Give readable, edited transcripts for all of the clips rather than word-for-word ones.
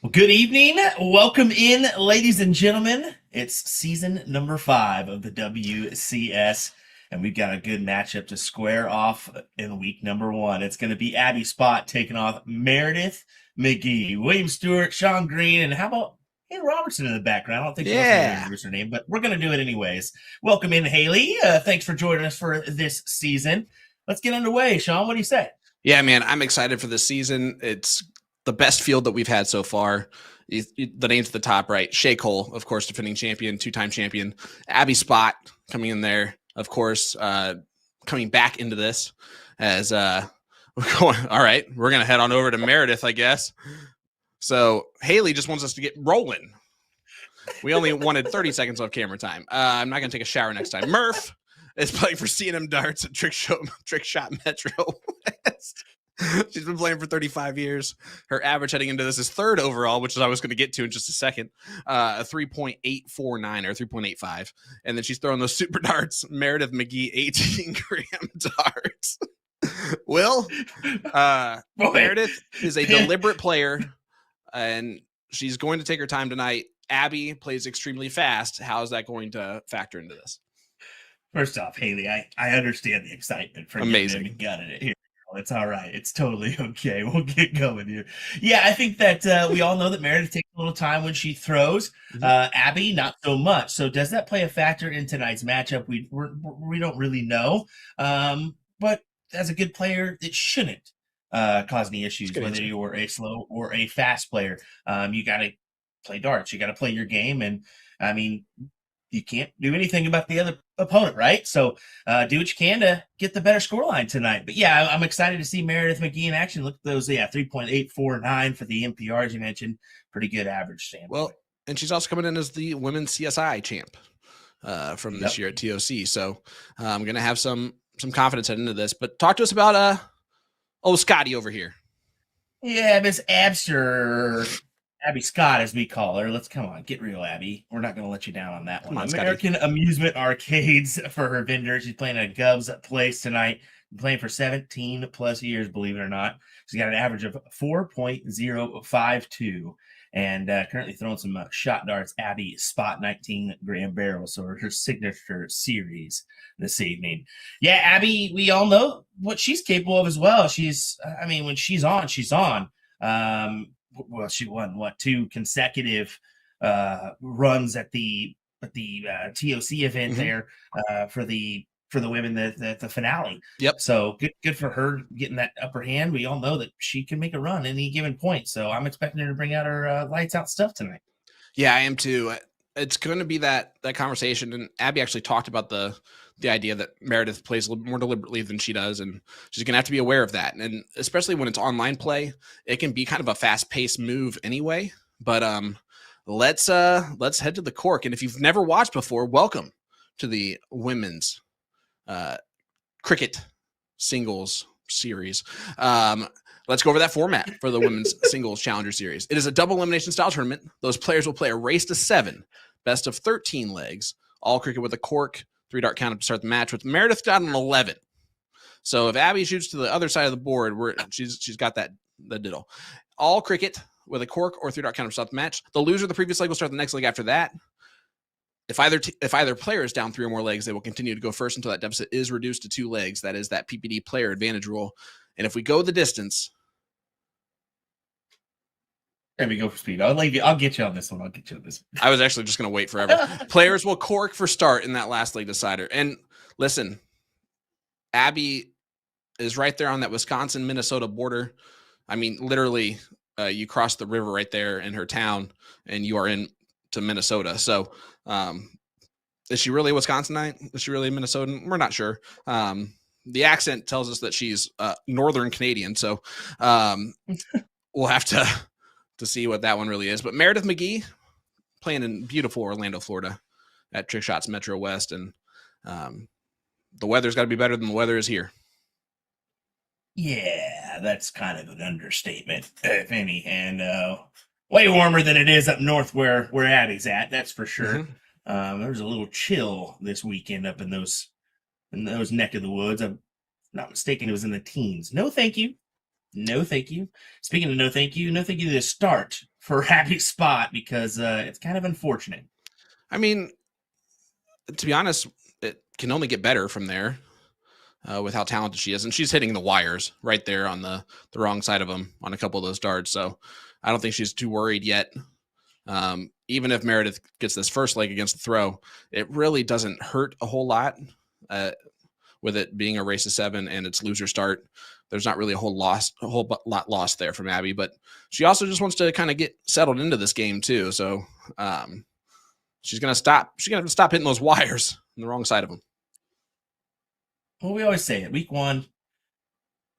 Well, good evening. Welcome in, ladies and gentlemen. It's season number 5 of the WCS, and we've got a good matchup to square off in week number 1. It's going to be Abby Spott taking off Meredith McGee, William Stewart, Sean Green, and how about Haley Robertson in the background? I don't think most of you Yeah. introduced her name, but we're going to do it anyways. Welcome in, Haley. Thanks for joining us for this season. Let's get underway. Sean, what do you say? Yeah, man, I'm excited for this season. It's the best field that we've had so far. The names at the top, right? Shea Cole, of course, defending champion, two-time champion. Abby Spott coming in there, of course, coming back into this as we're going. All right, we're going to head on over to Meredith, I guess. So Haley just wants us to get rolling. We only wanted 30 seconds of camera time. I'm not going to take a shower next time. Murph is playing for C&M Darts at Trick Shot Metro West. She's been playing for 35 years. Her average heading into this is third overall, which is I was going to get to in just a second, a 3.849 or 3.85. And then she's throwing those super darts, Meredith McGee 18-gram darts. Will, Meredith is a deliberate player, and she's going to take her time tonight. Abby plays extremely fast. How is that going to factor into this? First off, Haley, I understand the excitement for Amazing. getting gunning it here. It's all right. It's totally okay. We'll get going here. Yeah, I think that we all know that Meredith takes a little time when she throws. Abby, not so much. So does that play a factor in tonight's matchup? We don't really know. But as a good player, it shouldn't cause any issues, whether you're a slow or a fast player. You got to play darts. You got to play your game. And I mean, you can't do anything about the other opponent, right? So do what you can to get the better scoreline tonight. But yeah, I'm excited to see Meredith McGee in action. Look at those, 3.849 for the MPR, as you mentioned. Pretty good average standpoint. Well, and she's also coming in as the women's CSI champ from this year at TOC. So I'm going to have some confidence heading into this. But talk to us about Scotty over here. Yeah, Miss Abster. Abby Scott, as we call her. Let's come on, get real, Abby. We're not going to let you down on that one. American Amusement Arcades for her vendor. She's playing at Gov's Place tonight. Been playing for 17 plus years, believe it or not. She's got an average of 4.052 and currently throwing some shot darts. Abby Spott 19-gram barrel, so her signature series this evening. Yeah, Abby, we all know what she's capable of as well. When she's on, she's on. Well, she won 2 consecutive runs at the TOC event there for the women, the finale. Yep. So good for her getting that upper hand. We all know that she can make a run at any given point. So I'm expecting her to bring out her lights out stuff tonight. Yeah, I am too. It's going to be that conversation, and Abby actually talked about the idea that Meredith plays a little more deliberately than she does, and she's going to have to be aware of that. And especially when it's online play, it can be kind of a fast-paced move anyway. But let's head to the cork. And if you've never watched before, welcome to the women's cricket singles series. Let's go over that format for the women's singles challenger series. It is a double elimination style tournament. Those players will play a race to 7, best of 13 legs, all cricket with a cork, 3-dart count to start the match, with Meredith got an 11. So if Abby shoots to the other side of the board, she's got that the diddle. All cricket with a cork or 3-dart count to start the match. The loser of the previous leg will start the next leg after that. If either player is down 3 or more legs, they will continue to go first until that deficit is reduced to 2 legs. That is that PPD player advantage rule. And if we go the distance, there we go for speed. I'll get you on this one. I was actually just going to wait forever. Players will cork for start in that last leg decider. And listen, Abby is right there on that Wisconsin-Minnesota border. I mean, literally, you cross the river right there in her town, and you are in to Minnesota. So, is she really a Wisconsinite? Is she really a Minnesotan? We're not sure. The accent tells us that she's Northern Canadian. So, we'll have to see what that one really is. But Meredith McGee playing in beautiful Orlando, Florida at Trick Shots Metro West. And the weather's got to be better than the weather is here. Yeah, that's kind of an understatement, if any. And way warmer than it is up north where Abby's at, that's for sure. There was a little chill this weekend up in those neck of the woods. I'm not mistaken, it was in the teens. No, thank you. No, thank you. Speaking of no, thank you to start for Happy Spot because it's kind of unfortunate. I mean, to be honest, it can only get better from there with how talented she is. And she's hitting the wires right there on the wrong side of them on a couple of those darts. So I don't think she's too worried yet. Even if Meradith gets this first leg against the throw, it really doesn't hurt a whole lot with it being a race to 7 and its loser start. There's not really a whole lot lost there from Abby, but she also just wants to kind of get settled into this game too. So she's gonna stop. She's gonna stop hitting those wires on the wrong side of them. Well, we always say it. Week 1,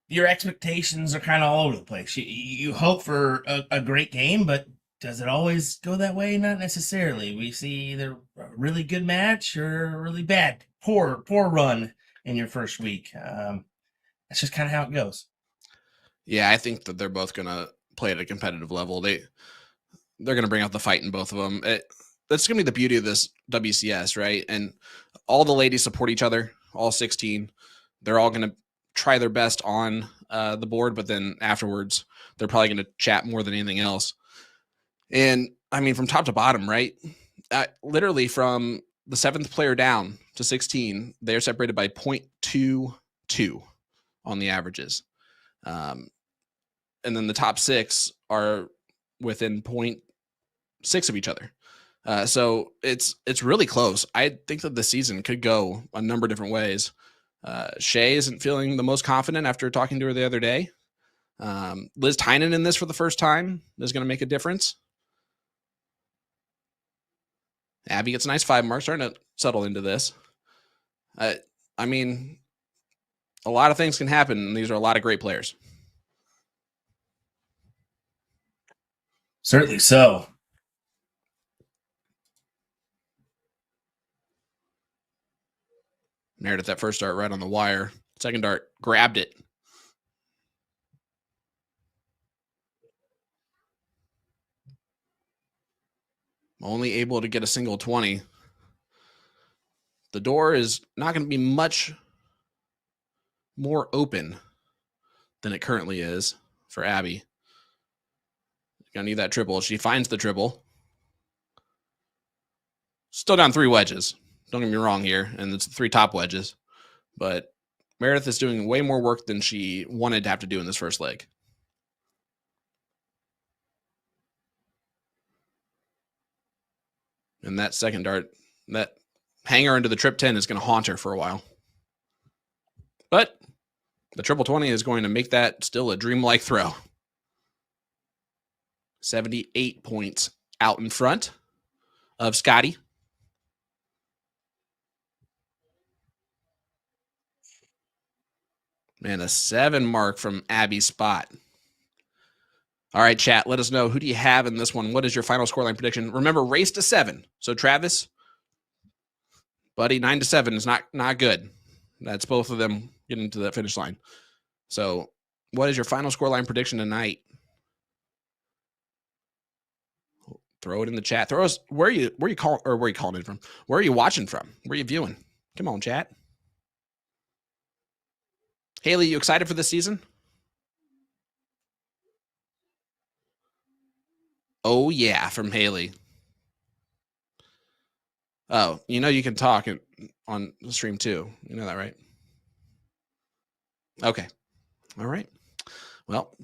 your expectations are kind of all over the place. You hope for a great game, but does it always go that way? Not necessarily. We see either a really good match or a really bad, poor run in your first week. That's just kind of how it goes. Yeah, I think that they're both gonna play at a competitive level. They're gonna bring out the fight in both of them. That's gonna be the beauty of this WCS, right? And all the ladies support each other. All 16. They're all gonna try their best on the board, but then afterwards, they're probably gonna chat more than anything else. And I mean, from top to bottom, right? Literally from the 7th player down to 16, they're separated by 0.22 on the averages. And then the top 6 are within 0.6 of each other. So it's really close. I think that the season could go a number of different ways. Shay isn't feeling the most confident after talking to her the other day. Liz Tynan in this for the first time is going to make a difference. Abby gets a nice 5 mark, starting to settle into this. I mean, a lot of things can happen, and these are a lot of great players. Certainly so. Meredith, that first dart right on the wire. Second dart, grabbed it. Only able to get a single 20. The door is not going to be much more open than it currently is for Abby. Gonna need that triple. She finds the triple. Still down 3 wedges. Don't get me wrong here, and it's 3 top wedges. But Meredith is doing way more work than she wanted to have to do in this first leg. And that second dart, that hanger into the trip 10 is going to haunt her for a while. But the triple 20 is going to make that still a dreamlike throw. 78 points out in front of Scotty. Man, a 7 mark from Abby Spott. All right, chat, let us know. Who do you have in this one? What is your final scoreline prediction? Remember, race to 7. So Travis, buddy, 9 to 7 is not good. That's both of them getting to the finish line. So what is your final scoreline prediction tonight? Throw it in the chat. Throw us where are you calling in from? Where are you watching from? Where are you viewing? Come on, chat. Haley, you excited for this season? Oh yeah, from Haley. Oh, you can talk on the stream too. You know that, right? Okay. All right. Well,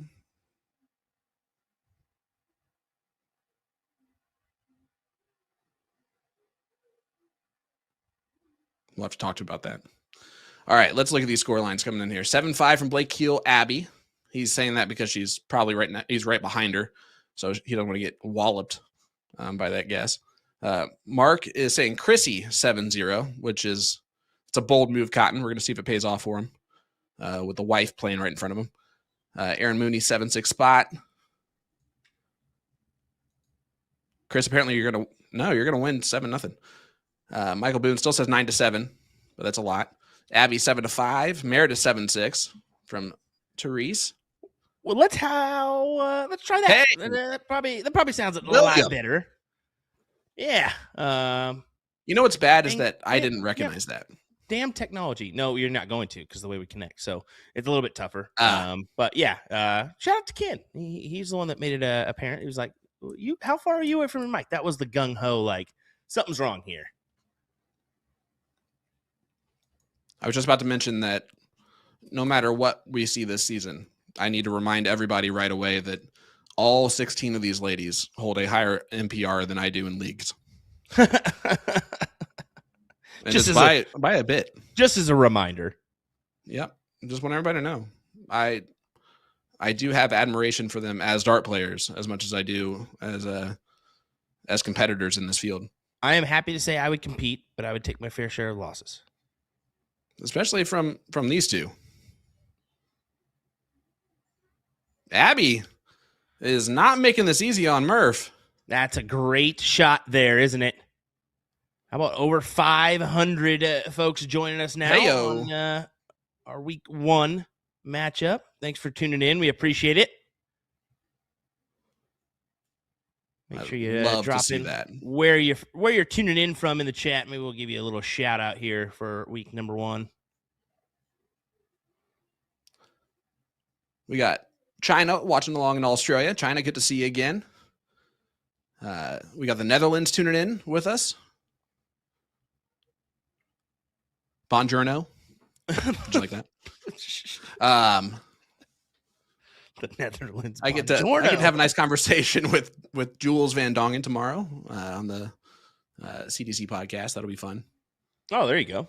we'll have to talk to you about that. All right, let's look at these score lines coming in here. 7-5 from Blake Keel, Abby. He's saying that because she's probably right now. He's right behind her, so he doesn't want to get walloped by that guess. Mark is saying Chrissy 7-0, which is it's a bold move, Cotton. We're going to see if it pays off for him with the wife playing right in front of him. Aaron Mooney 7-6 Spot. Chris, apparently you're going to win 7-0. Michael Boone still says 9-7, but that's a lot. Abby 7-5. Meredith 7-6 from Therese. Well, let's try that. Hey! That probably sounds a lot better. Yeah. You know what's bad is that I didn't recognize that. Damn technology. No, you're not going to because the way we connect. So it's a little bit tougher. Ah. But yeah, shout out to Ken. He's the one that made it apparent. He was like, how far are you away from your mic? That was the gung ho, like, something's wrong here. I was just about to mention that no matter what we see this season, I need to remind everybody right away that all 16 of these ladies hold a higher NPR than I do in leagues. And just by a bit. Just as a reminder. Yep. Just want everybody to know. I do have admiration for them as dart players as much as I do as competitors in this field. I am happy to say I would compete, but I would take my fair share of losses. Especially from these two. Abby is not making this easy on Murph. That's a great shot there, isn't it? How about over 500 folks joining us now on our week 1 matchup? Thanks for tuning in. We appreciate it. Make sure you drop in that. where you're tuning in from in the chat. Maybe we'll give you a little shout out here for week number 1. We got China watching along in Australia. China, good to see you again. We got the Netherlands tuning in with us. Buongiorno. Did you like that? The Netherlands. I get to have a nice conversation with Jules Van Dongen tomorrow on the CDC podcast. That'll be fun. Oh, there you go.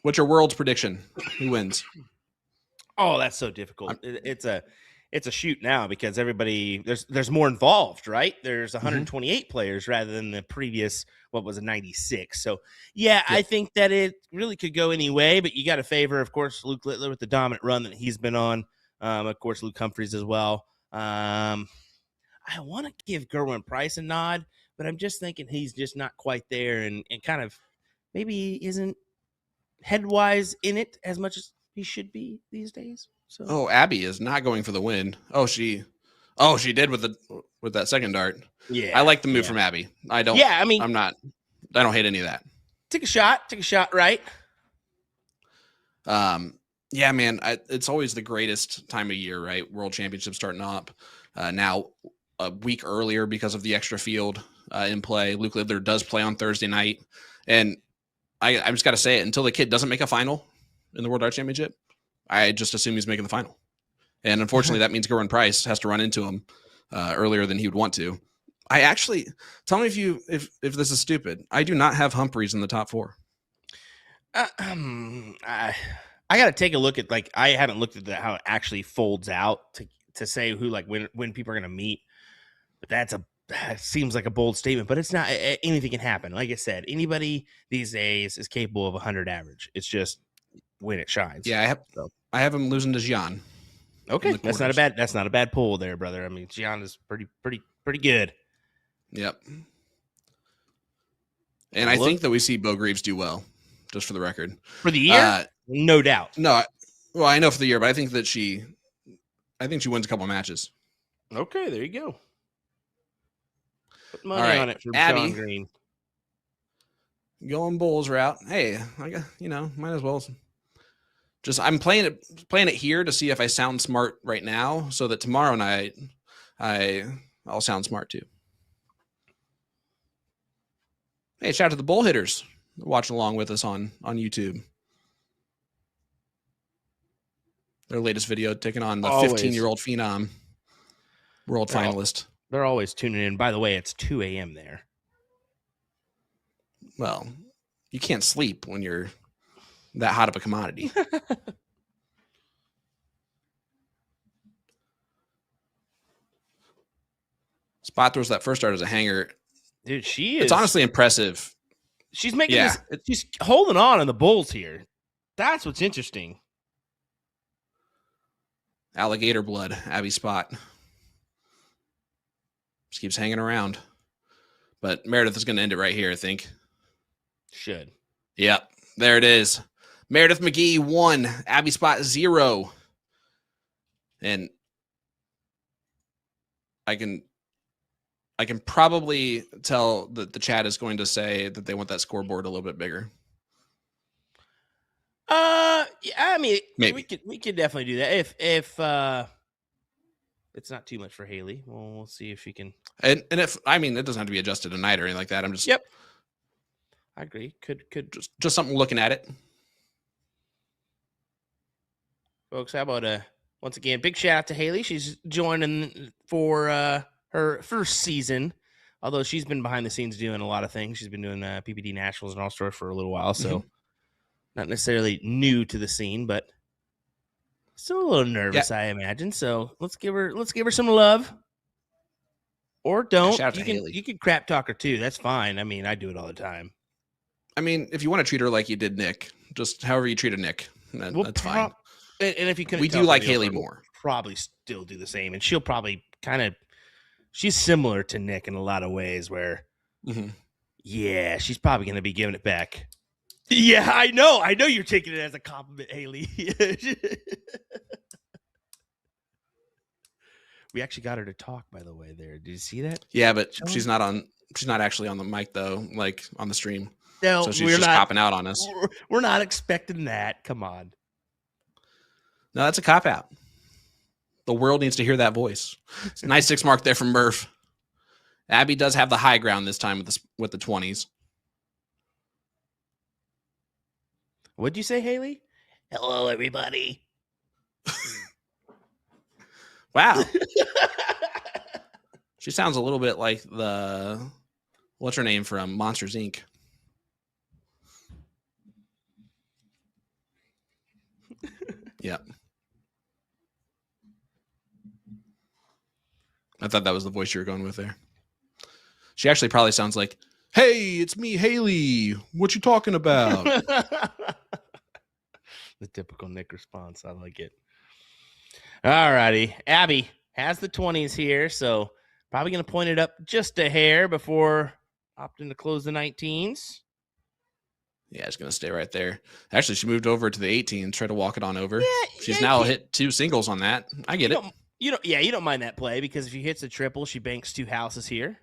What's your world's prediction? Who wins? Oh, that's so difficult. It's a shoot now because everybody there's more involved, right? There's 128 players rather than the previous, what was it, 96. So yeah, I think that it really could go any way, but you got to favor, of course, Luke Littler with the dominant run that he's been on. Of course, Luke Humphries as well. I want to give Gerwin Price a nod, but I'm just thinking he's just not quite there and kind of maybe isn't headwise in it as much as he should be these days. So Abby is not going for the win. She did with that second dart. Yeah. I like the move from Abby. I don't hate any of that. Take a shot, right? Yeah, man, it's always the greatest time of year, right? World Championship starting up now a week earlier because of the extra field in play. Luke Littler does play on Thursday night, and I just got to say it, until the kid doesn't make a final in the World Dart Championship, I just assume he's making the final. And unfortunately, that means Gerwin Price has to run into him earlier than he would want to. I actually, tell me if this is stupid. I do not have Humphries in the top 4. I got to take a look at, like, I haven't looked at how it actually folds out to say who, like, when people are going to meet. But that seems like a bold statement, but it's not. Anything can happen. Like I said, anybody these days is capable of 100 average. It's just when it shines. Yeah, I have him losing to Gian. Okay, that's not a bad pull there, brother. I mean, Gian is pretty good. Yep. And I think that we see Bo Greaves do well, just for the record. For the year? No doubt. No, I know for the year, but I think she wins a couple of matches. Okay, there you go. Put money on it for Abby, Sean Green. Going Bulls route. Hey, might as well. Just I'm playing it here to see if I sound smart right now, so that tomorrow night I'll sound smart too. Hey, shout out to the Bull hitters watching along with us on YouTube. Their latest video taking on the 15-year-old phenom world finalist. They're always tuning in. By the way, it's 2 a.m. there. Well, you can't sleep when you're that hot of a commodity. Spott throws that first dart as a hanger. Dude, she is. It's honestly impressive. She's making this. She's holding on the Bulls here. That's what's interesting. Alligator blood, Abby Spott. Just keeps hanging around. But Meredith is going to end it right here, I think. Should. Yep, there it is. Meradith McGee 1, Abby Spott 0. And I can probably tell that the chat is going to say that they want that scoreboard a little bit bigger. Yeah, I mean, Maybe. we could definitely do that if it's not too much for Haley. Well, we'll see if she can. And if I mean, it doesn't have to be adjusted tonight or anything like that. I'm just Yep, I agree. Could just something looking at it. folks? How about once again, big shout out to Haley. She's joining for her first season. Although she's been behind the scenes doing a lot of things. She's been doing PPD Nationals and All Stars for a little while, so not necessarily new to the scene, but still a little nervous, I imagine. So let's give her some love. Or don't. Shout out to Haley. You can crap talk her too. That's fine. I mean, I do it all the time. I mean, if you want to treat her like you did Nick, just however you treated Nick, that's fine. And if you couldn't, we do like Haley more. Probably still do the same, and she'll probably she's similar to Nick in a lot of ways. Where, yeah, she's probably going to be giving it back. Yeah, I know you're taking it as a compliment, Haley. We actually got her to talk, by the way. There, did you see that? Yeah, but she's not actually on the mic though, like on the stream. No, so she's just copping out on us. We're not expecting that. Come on. No, that's a cop out. The world needs to hear that voice. It's a nice 6 mark there from Murph. Abby does have the high ground this time with the 20s. What'd you say, Haley? Hello, everybody. Wow. She sounds a little bit like what's her name from Monsters, Inc. Yep. I thought that was the voice you were going with there. She actually probably sounds like, "Hey, it's me, Haley. What you talking about?" The typical Nick response. I like it. All righty. Abby has the 20s here, so probably going to point it up just a hair before opting to close the 19s. Yeah, it's going to stay right there. Actually, she moved over to the 18, try to walk it on over. She's now hit 2 singles on that. I get it. You don't mind that play because if she hits a triple, she banks 2 houses here.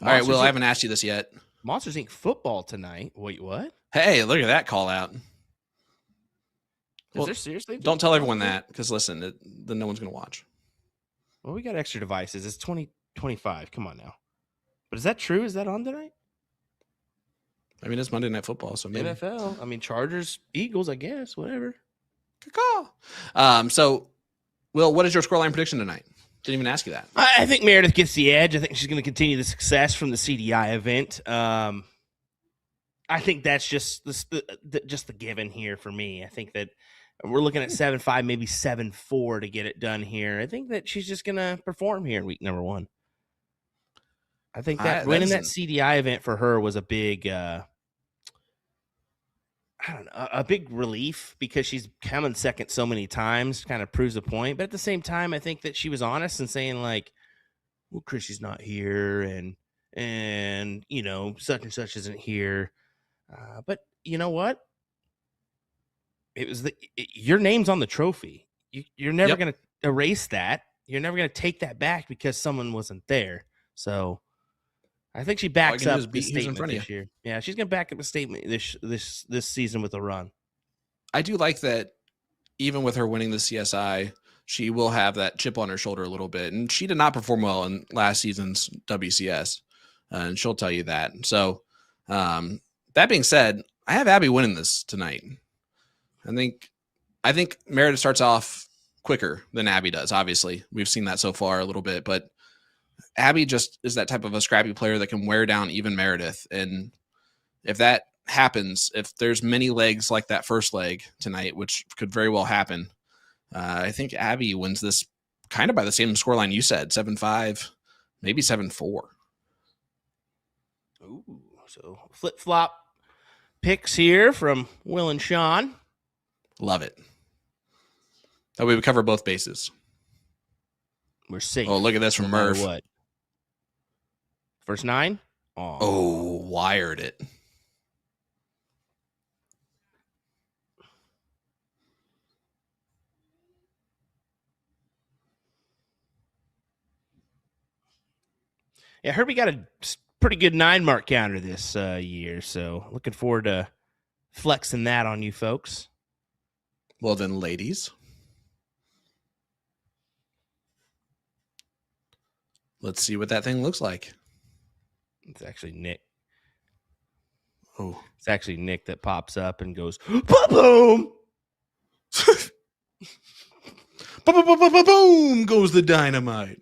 All right, Will, I haven't asked you this yet. Monsters Inc. football tonight. Wait, what? Hey, look at that call out. Is there seriously? Don't tell everyone that because listen, then no one's going to watch. Well, we got extra devices. It's 2025. Come on now. But is that true? Is that on tonight? I mean, it's Monday Night Football, so maybe. NFL. I mean, Chargers, Eagles, I guess, whatever. So, Will, what is your scoreline prediction tonight? Didn't even ask you that. I think Meredith gets the edge. I think she's going to continue the success from the CDI event. I think that's just the given here for me. I think that we're looking at 7-5, maybe 7-4 to get it done here. I think that she's just going to perform here in week number 1. I think that winning that CDI event for her was a big, a big relief because she's coming second so many times, kind of proves a point. But at the same time, I think that she was honest in saying like, well, Chrissy's not here and, you know, such and such isn't here. But you know what? It was your name's on the trophy. You're never going to erase that. You're never going to take that back because someone wasn't there. So I think she backs up the statement this year. Yeah, she's going to back up a statement this season with a run. I do like that even with her winning the CSI, she will have that chip on her shoulder a little bit. And she did not perform well in last season's WCS. And she'll tell you that. So that being said, I have Abby winning this tonight. I think Meredith starts off quicker than Abby does. Obviously, we've seen that so far a little bit, but Abby just is that type of a scrappy player that can wear down even Meredith. And if that happens, if there's many legs like that first leg tonight, which could very well happen, I think Abby wins this kind of by the same scoreline you said, 7-5, maybe 7-4. Ooh, so flip-flop picks here from Will and Sean. Love it. That way we cover both bases. We're safe. Oh, look at this from Murph. What? First 9? Oh, wired it. Yeah, Herbie got a pretty good 9-mark counter this year. So looking forward to flexing that on you folks. Well then, ladies, let's see what that thing looks like. It's actually Nick. Oh, It's actually Nick that pops up and goes, boom! Boom goes the dynamite.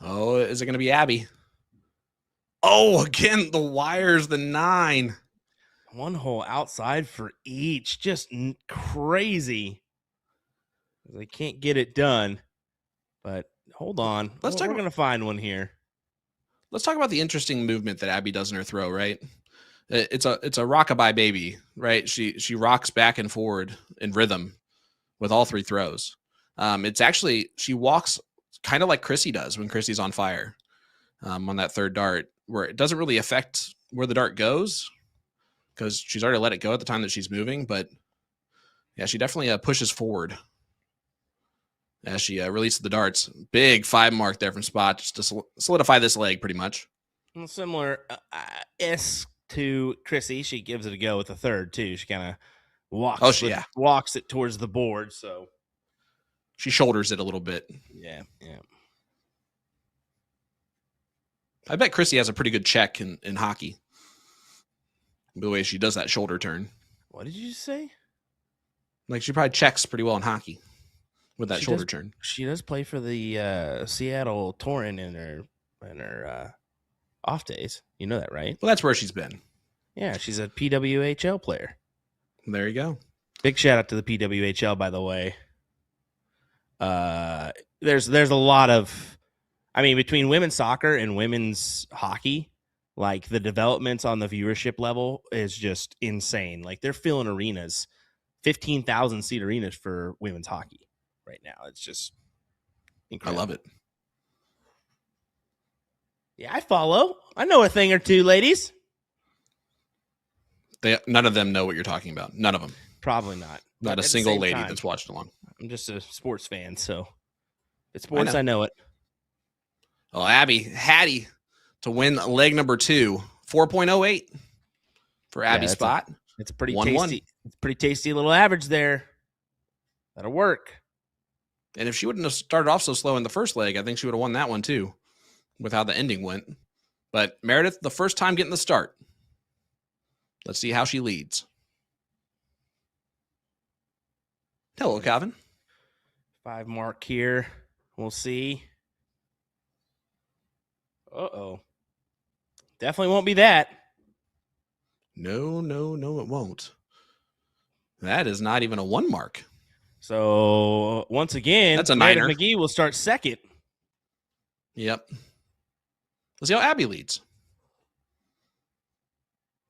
Oh, is it going to be Abby? Oh, again, the wires, the 9. One hole outside for each. Just crazy. They can't get it done. But hold on. We're going to find one here. Let's talk about the interesting movement that Abby does in her throw, right? It's a rockabye baby, right? She rocks back and forward in rhythm with all 3 throws. It's actually, she walks kind of like Chrissy does when Chrissy's on fire on that 3rd dart, where it doesn't really affect where the dart goes because she's already let it go at the time that she's moving. But yeah, she definitely pushes forward as she releases the darts. Big 5 mark there from Spott just to solidify this leg pretty much. Well, similar to Chrissy, she gives it a go with the 3rd too. She kind of walks it towards the board. So she shoulders it a little bit. Yeah. I bet Chrissy has a pretty good check in hockey. The way she does that shoulder turn. What did you say? Like she probably checks pretty well in hockey with that shoulder turn. She does play for the Seattle Torrent in her off days. You know that, right? Well, that's where she's been. Yeah, she's a PWHL player. There you go. Big shout out to the PWHL, by the way. There's a lot of, I mean, between women's soccer and women's hockey, like the developments on the viewership level is just insane. Like they're filling arenas, 15,000 seat arenas for women's hockey right now. It's just incredible. I love it. Yeah, I follow. I know a thing or two, ladies. None of them know what you're talking about. None of them. Probably not. Not a single lady that's watched along. I'm just a sports fan, so if it's sports, I know it. Oh, Hattie to win leg number 2, 4.08 for Abby Spott. It's a pretty tasty. It's pretty tasty little average there. That'll work. And if she wouldn't have started off so slow in the first leg, I think she would have won that one too, with how the ending went. But Meredith, the first time getting the start. Let's see how she leads. Hello, Calvin. 5 mark here. We'll see. Uh-oh. Definitely won't be that. No, it won't. That is not even a 1 mark. So, once again, that's a Meradith 9er. McGee will start second. Yep. Let's see how Abby leads.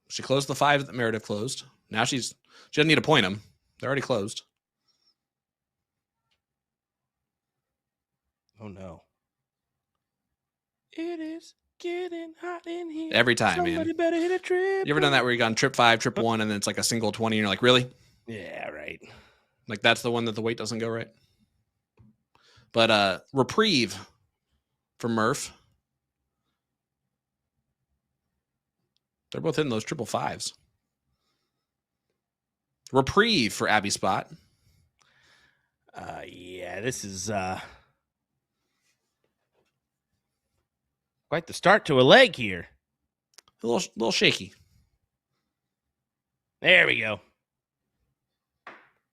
She closed the 5 that Meredith closed. Now she doesn't need to point them. They're already closed. Oh, no. It is getting hot in here. Every time, Somebody man. better hit a trip. You ever done that where you gone trip 5, trip 1, and then it's like a single 20, and you're like, really? Yeah, right. Like that's the one that the weight doesn't go right. But reprieve for Murph. They're both hitting those 555s. Reprieve for Abby Spott. Yeah, this is quite the start to a leg here. A little shaky. There we go.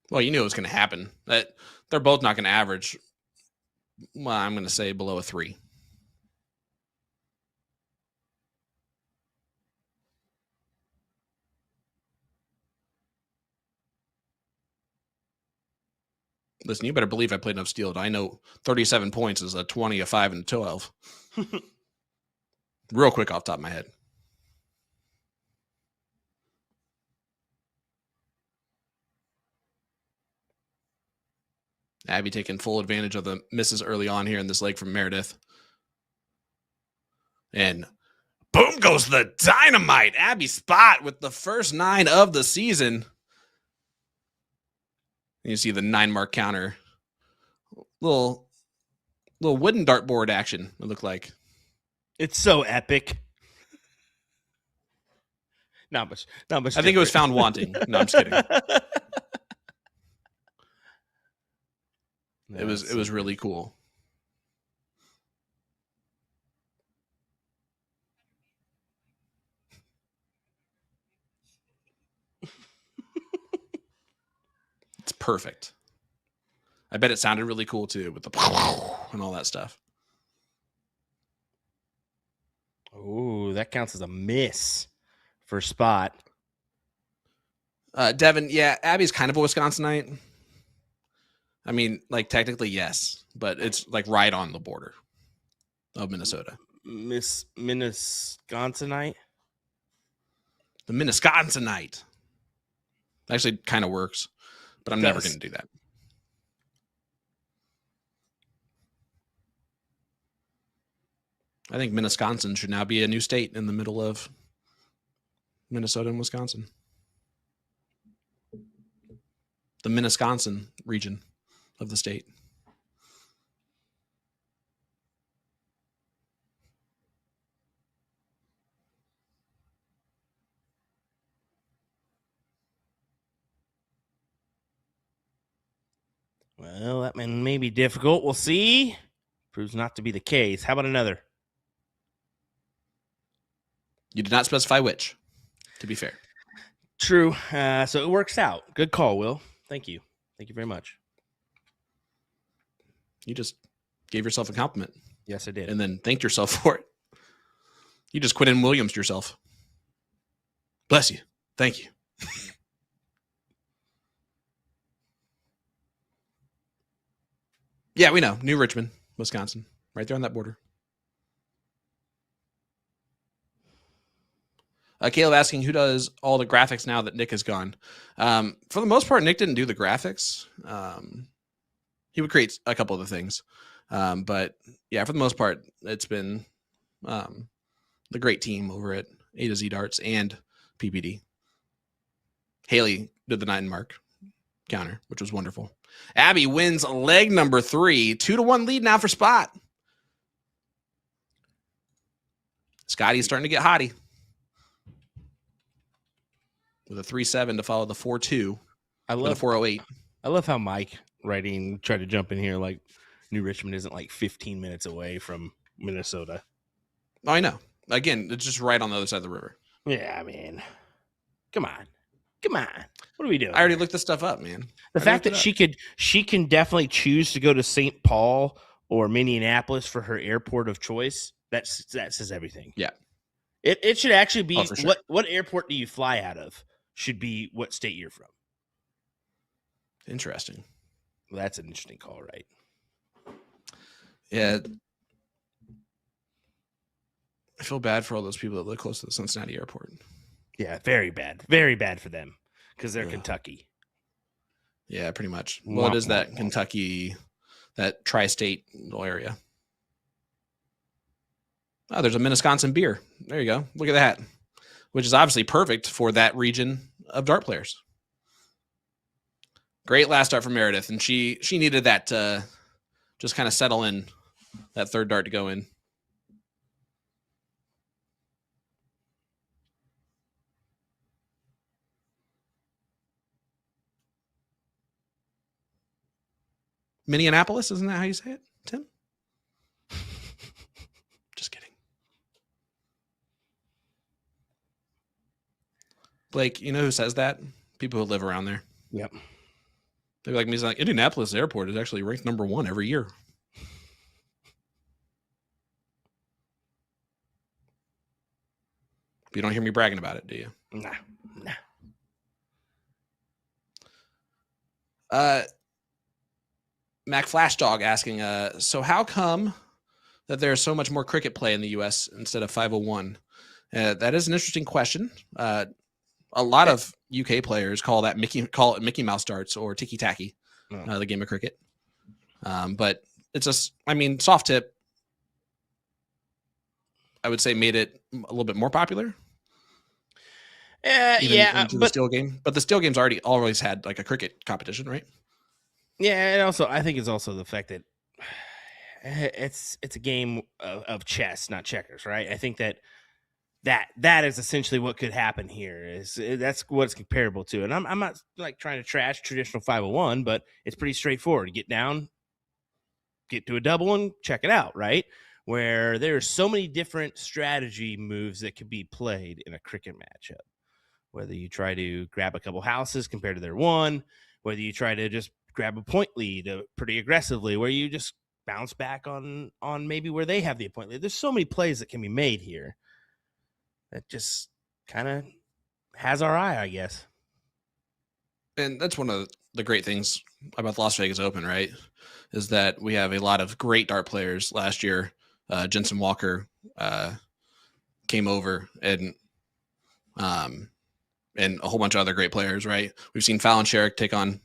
Well, you knew it was going to happen. That they're both not going to average. Well, I'm going to say below a 3. Listen, you better believe I played enough steel. I know 37 points is a 20, a 5, and a 12. Real quick off the top of my head. Abby taking full advantage of the misses early on here in this leg from Meredith. And boom goes the dynamite. Abby Spott with the first 9 of the season. And you see the 9-mark counter. Little wooden dartboard action, it looked like. It's so epic. Not much. I think it was found wanting. No, I'm just kidding. It was really cool. It's perfect. I bet it sounded really cool too with the and all that stuff. Oh, that counts as a miss for Spott. Devin, yeah, Abby's kind of a Wisconsinite. I mean, like technically yes, but it's like right on the border of Minnesota. Minnesconsinite? The Minnesconsinite. Actually kind of works, but I'm never going to do that. I think Minnesconsin should now be a new state in the middle of Minnesota and Wisconsin. The Minnesconsin region of the state. Well, that may be difficult. We'll see. Proves not to be the case. How about another? You did not specify which, to be fair. True. So it works out. Good call, Will. Thank you. Thank you very much. You just gave yourself a compliment. Yes, I did. And then thanked yourself for it. You just Quentin Williams yourself. Bless you. Thank you. Yeah, we know. New Richmond, Wisconsin. Right there on that border. Caleb asking who does all the graphics now that Nick is gone. For the most part, Nick didn't do the graphics. He would create a couple of the things. But yeah, for the most part, it's been the great team over at A to Z Darts and PPD. Haley did the 9-mark counter, which was wonderful. Abby wins leg number 3, 2-1 lead now for Spott. Scotty's starting to get hotty with a 3-7 to follow the 4-2. I love the 408. I love how Mike writing tried to jump in here like New Richmond isn't like 15 minutes away from Minnesota. Oh, I know. Again, it's just right on the other side of the river. Yeah, man. Come on. What are we doing? I already looked this stuff up, man. The fact that she can definitely choose to go to St. Paul or Minneapolis for her airport of choice, that says everything. Yeah. It should actually be for sure. What airport do you fly out of should be what state you're from. Interesting. Well, that's an interesting call, right? Yeah. I feel bad for all those people that live close to the Cincinnati airport. Yeah, very bad. Very bad for them because they're Kentucky. Yeah, pretty much. Well, it is that Kentucky, that tri-state little area. Oh, there's a Minnesconsin beer. There you go. Look at that. Which is obviously perfect for that region of dart players. Great last dart from Meradith, and she needed that to just kind of settle in, that third dart to go in. Minneapolis, isn't that how you say it, Tim? Just kidding. Blake, you know who says that? People who live around there. Yep. They're like me. He's like, Indianapolis Airport is actually ranked number 1 every year. You don't hear me bragging about it, do you? Nah. Mac Flashdog asking, so how come that there's so much more cricket play in the U.S. instead of 501? That is an interesting question. A lot of UK players call it Mickey Mouse darts or Tiki Taki, the game of cricket. But it's soft tip, I would say, made it a little bit more popular. But the steel game. But the steel game's always had like a cricket competition, right? Yeah, and also I think it's also the fact that it's a game of chess, not checkers, right? I think that is essentially what could happen here. That's what it's comparable to. And I'm not like trying to trash traditional 501, but it's pretty straightforward. Get down, get to a double, and check it out, right? Where there are so many different strategy moves that could be played in a cricket matchup. Whether you try to grab a couple houses compared to their one, whether you try to just grab a point lead pretty aggressively, where you just bounce back on maybe where they have the point lead. There's so many plays that can be made here that just kind of has our eye, I guess. And that's one of the great things about the Las Vegas Open, right? Is that we have a lot of great dart players. Last year, Jensen Walker came over, and a whole bunch of other great players, right? We've seen Fallon Sherrick take on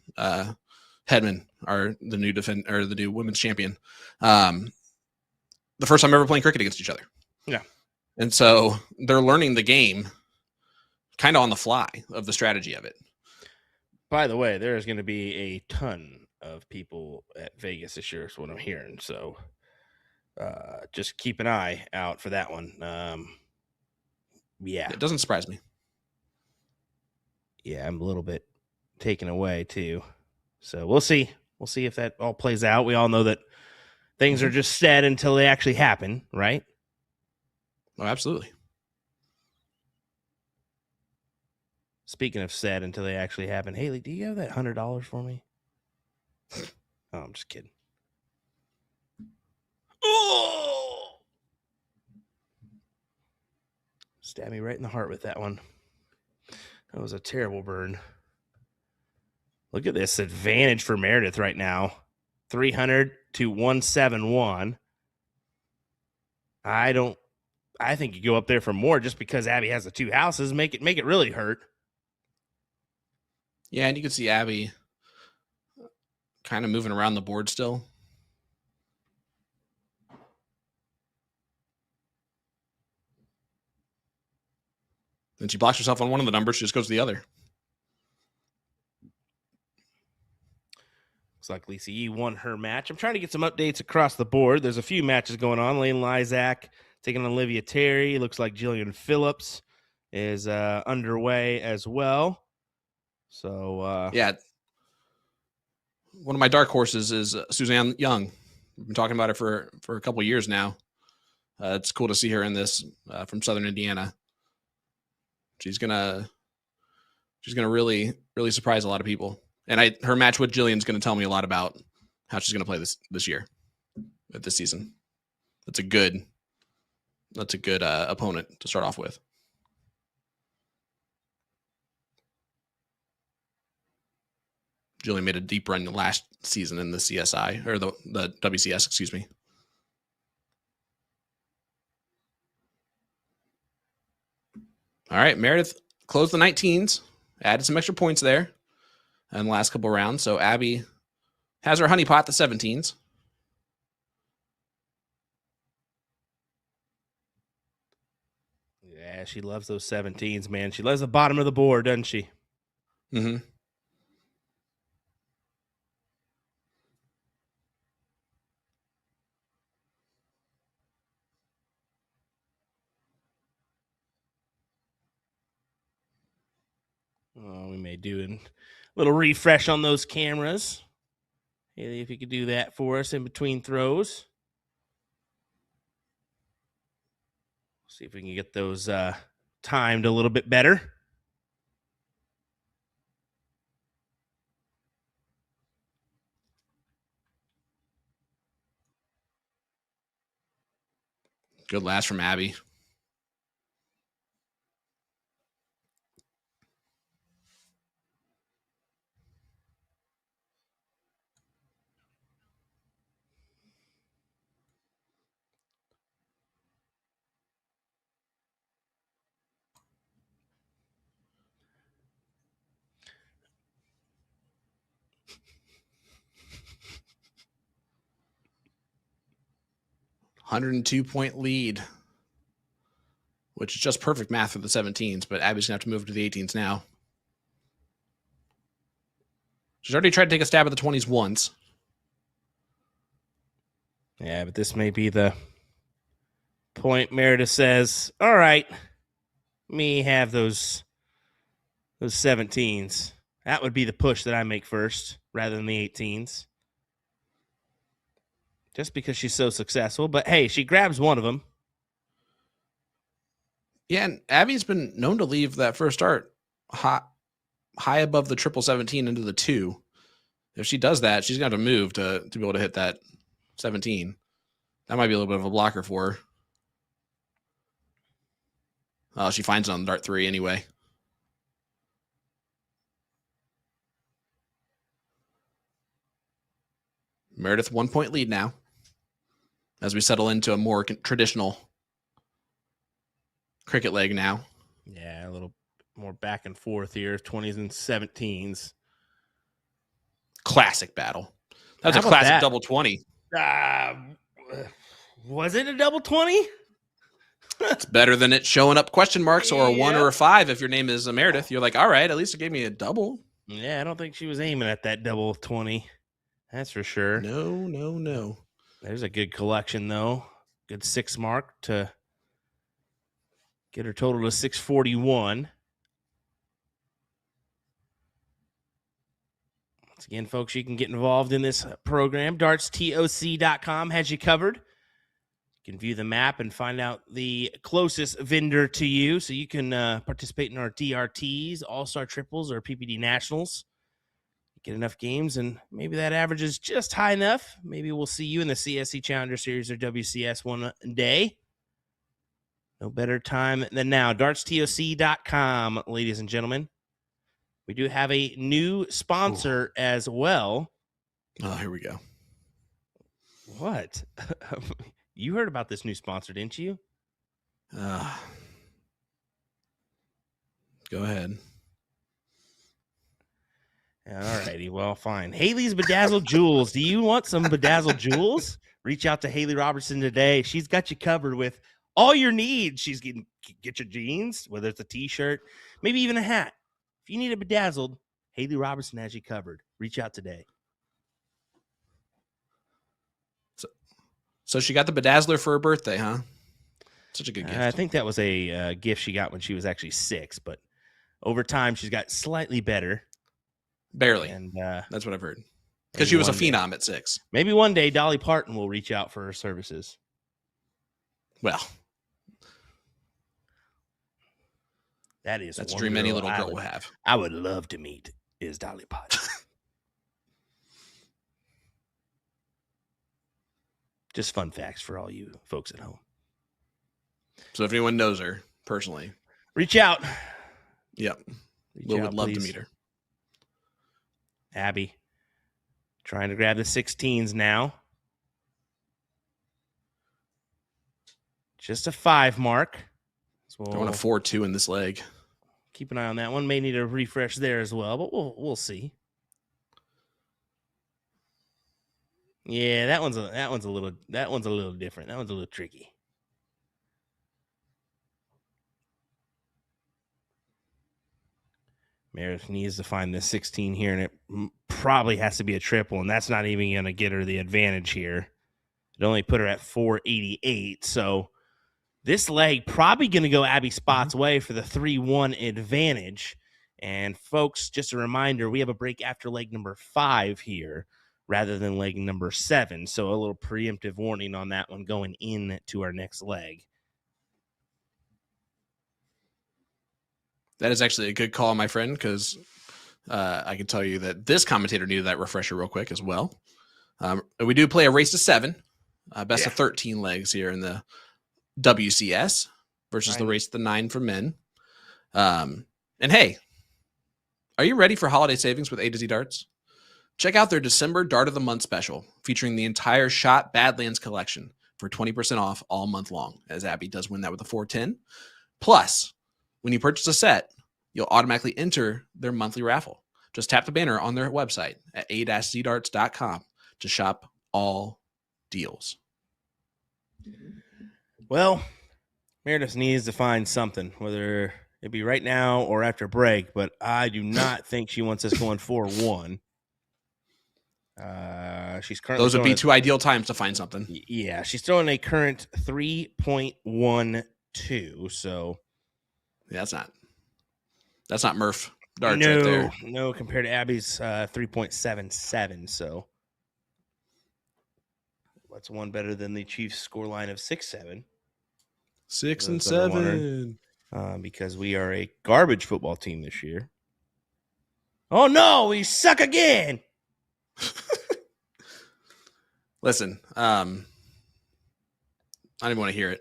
Hedman, the new women's champion. The first time ever playing cricket against each other. Yeah. And so they're learning the game kind of on the fly of the strategy of it. By the way, there is going to be a ton of people at Vegas this year, is what I'm hearing. So just keep an eye out for that one. Yeah. It doesn't surprise me. Yeah, I'm a little bit taken away too. So we'll see. We'll see if that all plays out. We all know that things are just said until they actually happen, right? Oh, absolutely. Speaking of said until they actually happen, Haley, do you have that $100 for me? Oh, I'm just kidding. Oh! Stab me right in the heart with that one. That was a terrible burn. Look at this advantage for Meradith right now. 300 to 171. I think you go up there for more just because Abby has the two houses. Make it really hurt. Yeah, and you can see Abby kind of moving around the board still. Then she blocks herself on one of the numbers. She just goes to the other. Looks like Lisa Yee won her match. I'm trying to get some updates across the board. There's a few matches going on. Lane Lysak taking on Olivia Terry. Looks like Jillian Phillips is underway as well. So yeah, one of my dark horses is Suzanne Young. We've been talking about her for a couple of years now. It's cool to see her in this from Southern Indiana. She's gonna really surprise a lot of people. And her match with Jillian's going to tell me a lot about how she's going to play this year, this season. That's a good opponent to start off with. Jillian made a deep run last season in the CSI, or the WCS, excuse me. All right, Meradith closed the 19s, added some extra points there in the last couple of rounds. So Abby has her honeypot, the 17s. Yeah, she loves those 17s, man. She loves the bottom of the board, doesn't she? Mm-hmm. We may do a little refresh on those cameras. Haley, if you could do that for us in between throws. See if we can get those timed a little bit better. Good last from Abby. $102-point lead, which is just perfect math for the 17s, but Abby's going to have to move to the 18s now. She's already tried to take a stab at the 20s once. Yeah, but this may be the point. Meredith says, all right, me have those 17s. That would be the push that I make first rather than the 18s. Just because she's so successful. But hey, she grabs one of them. Yeah, and Abby's been known to leave that first start high above the 17 into the 2. If she does that, she's going to have to move to be able to hit that 17. That might be a little bit of a blocker for her. She finds it on dart 3 anyway. Meredith 1 point lead now as we settle into a more traditional cricket leg now. Yeah, a little more back and forth here, 20s and 17s. Classic battle. That's How a about classic that? double 20. Was it a double 20? It's better than it showing up question marks or a 1 Yeah. or a 5 if your name is Meredith. You're like, all right, at least it gave me a double. Yeah, I don't think she was aiming at that double 20. That's for sure. No. There's a good collection, though. Good 6 mark to get her total to 641. Once again, folks, you can get involved in this program. DartsTOC.com has you covered. You can view the map and find out the closest vendor to you so you can participate in our DRTs, All-Star Triples, or PPD Nationals. Get enough games, and maybe that average is just high enough. Maybe we'll see you in the CSC Challenger Series or WCS one day. No better time than now. DartsTOC.com, ladies and gentlemen. We do have a new sponsor as well. Oh, here we go. What? You heard about this new sponsor, didn't you? Go ahead. All righty. Well, fine. Haley's Bedazzled Jewels. Do you want some Bedazzled Jewels? Reach out to Haley Robertson today. She's got you covered with all your needs. She's getting get your jeans, whether it's a t-shirt, maybe even a hat. If you need a bedazzled, Haley Robertson has you covered. Reach out today. So she got the bedazzler for her birthday, huh? Such a good gift. I think that was a gift she got when she was actually 6, but over time she's got slightly better. Barely. And that's what I've heard. Because she was a phenom at 6. Maybe one day Dolly Parton will reach out for her services. Well, that's a dream any little girl will have. I would love to meet is Dolly Parton. Just fun facts for all you folks at home. So if anyone knows her personally, reach out. Yep. We would love to meet her. Abby trying to grab the 16s now. Just a 5 mark. So I want a 4-2 in this leg. Keep an eye on that one. May need a refresh there as well, but we'll see. Yeah, that one's a little different. That one's a little tricky. Meredith needs to find this 16 here, and it probably has to be a triple, and that's not even going to get her the advantage here. It only put her at 488, so this leg probably going to go Abby Spott's way for the 3-1 advantage. And folks, just a reminder, we have a break after leg number 5 here rather than leg number 7, so a little preemptive warning on that one going into our next leg. That is actually a good call, my friend, because I can tell you that this commentator needed that refresher real quick as well. We do play a race to 7, best of 13 legs here in the WCS versus the race to 9 for men. And hey, are you ready for holiday savings with A to Z Darts? Check out their December Dart of the Month special featuring the entire Shot Badlands collection for 20% off all month long, as Abby does win that with a 410. Plus, when you purchase a set, you'll automatically enter their monthly raffle. Just tap the banner on their website at a-zdarts.com to shop all deals. Well, Meredith needs to find something, whether it be right now or after break, but I do not think she wants us going 4-1. She's currently Those would be two ideal times to find something. Yeah, she's throwing a current 3.12. So yeah, that's not Murph darts no, right there. No, compared to Abby's 3.77. So that's one better than the Chiefs scoreline of 6-7. 6 and 7. Because we are a garbage football team this year. Oh no, we suck again. Listen, I don't even want to hear it.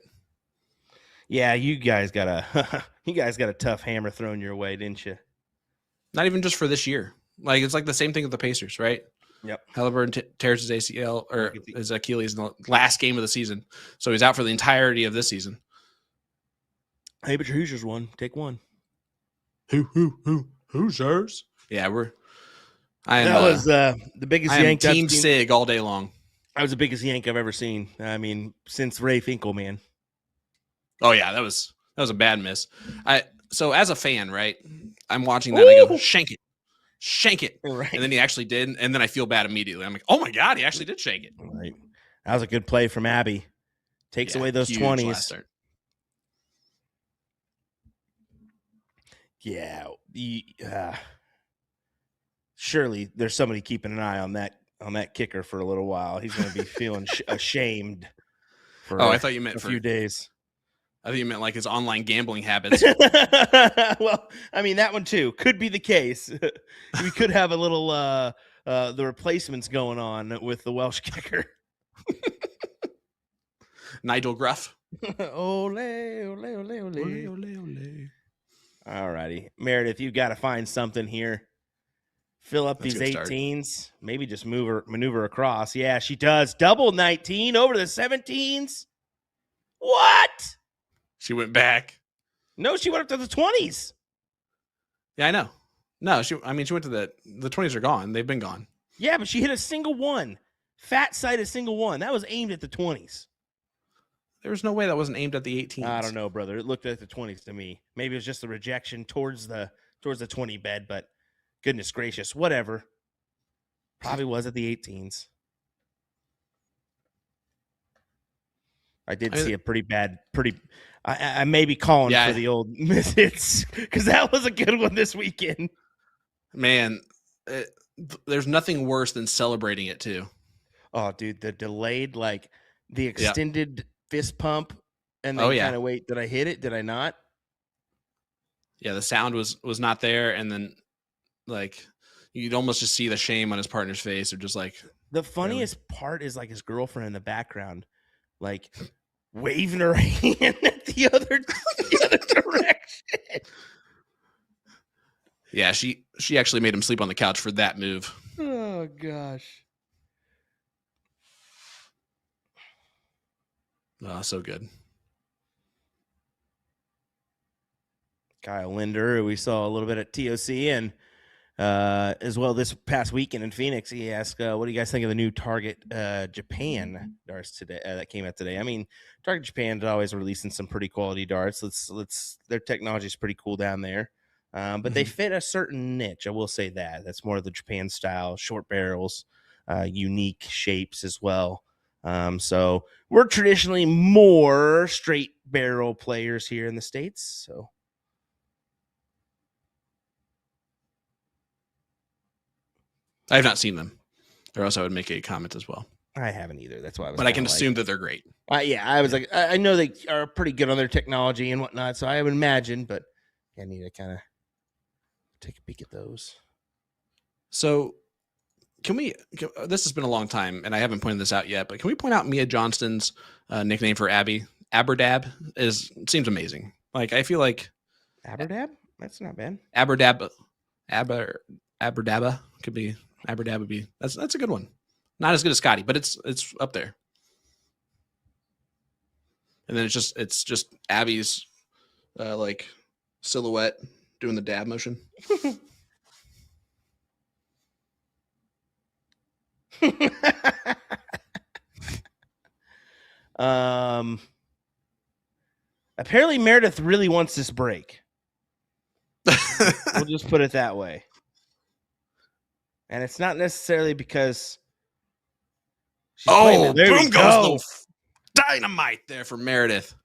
Yeah, you guys got a tough hammer thrown your way, didn't you? Not even just for this year. Like it's like the same thing with the Pacers, right? Yep. Halliburton tears his ACL or his Achilles in the last game of the season, so he's out for the entirety of this season. Hey, but your Hoosiers won. Take one. Hoosiers? Yeah, That was the biggest yank. Team Sig all day long. That was the biggest yank I've ever seen. I mean, since Ray Finkel, man. Oh yeah, that was a bad miss. So as a fan, right? I'm watching that. And I go, shank it, right. And then he actually did, and then I feel bad immediately. I'm like, oh my god, he actually did shank it. Right. That was a good play from Abby. Takes away those 20s. Yeah. Surely there's somebody keeping an eye on that kicker for a little while. He's going to be feeling ashamed for I thought you meant a few days. I think you meant like his online gambling habits. Well, I mean, that one too could be the case. We could have a little the replacements going on with the Welsh kicker. Nigel Gruff. Ole, ole, ole, ole. Ole, ole, ole. All righty. Meredith, you got to find something here. Fill up these 18s. Maybe just maneuver across. Yeah, she does. Double 19 over the 17s. What? She went back. No, she went up to the 20s. Yeah, I know. No, she went to the 20s are gone. They've been gone. Yeah, but she hit a single one. Fat side a single one. That was aimed at the 20s. There was no way that wasn't aimed at the 18s. I don't know, brother. It looked at the 20s to me. Maybe it was just the rejection towards the 20 bed, but goodness gracious, whatever. Probably was at the 18s. I did see a I may be calling for the old misfits because that was a good one this weekend. Man, there's nothing worse than celebrating it too. Oh, dude, the delayed, like the extended fist pump, and then kind of wait. Did I hit it? Did I not? Yeah, the sound was not there, and then like you'd almost just see the shame on his partner's face, or just like the funniest part is like his girlfriend in the background, like waving her hand at the other direction. Yeah, she actually made him sleep on the couch for that move. Oh gosh. Oh, so good. Kyle Linder, who we saw a little bit at TOC and as well this past weekend in Phoenix. He asked, what do you guys think of the new Target Japan darts today that came out today? I mean, Target Japan is always releasing some pretty quality darts. Their technology is pretty cool down there. But they fit a certain niche. I will say that. That's more of the Japan style, short barrels, unique shapes as well. So we're traditionally more straight barrel players here in the States. So I have not seen them, or else I would make a comment as well. I haven't either. That's why I was. But I can assume that they're great. Yeah, I was like, I know they are pretty good on their technology and whatnot. So I would imagine, but I need to kind of take a peek at those. So this has been a long time and I haven't pointed this out yet, but can we point out Mia Johnston's nickname for Abby? Aberdab seems amazing. Like, I feel like Aberdab? That's not bad. Aberdaba could be, Aberdab would be, that's a good one. Not as good as Scotty, but it's up there. And then it's just Abby's like silhouette doing the dab motion. Apparently Meredith really wants this break. We'll just put it that way. And it's not necessarily because She's playing Oh, it. There boom we goes go. the dynamite there for Meredith.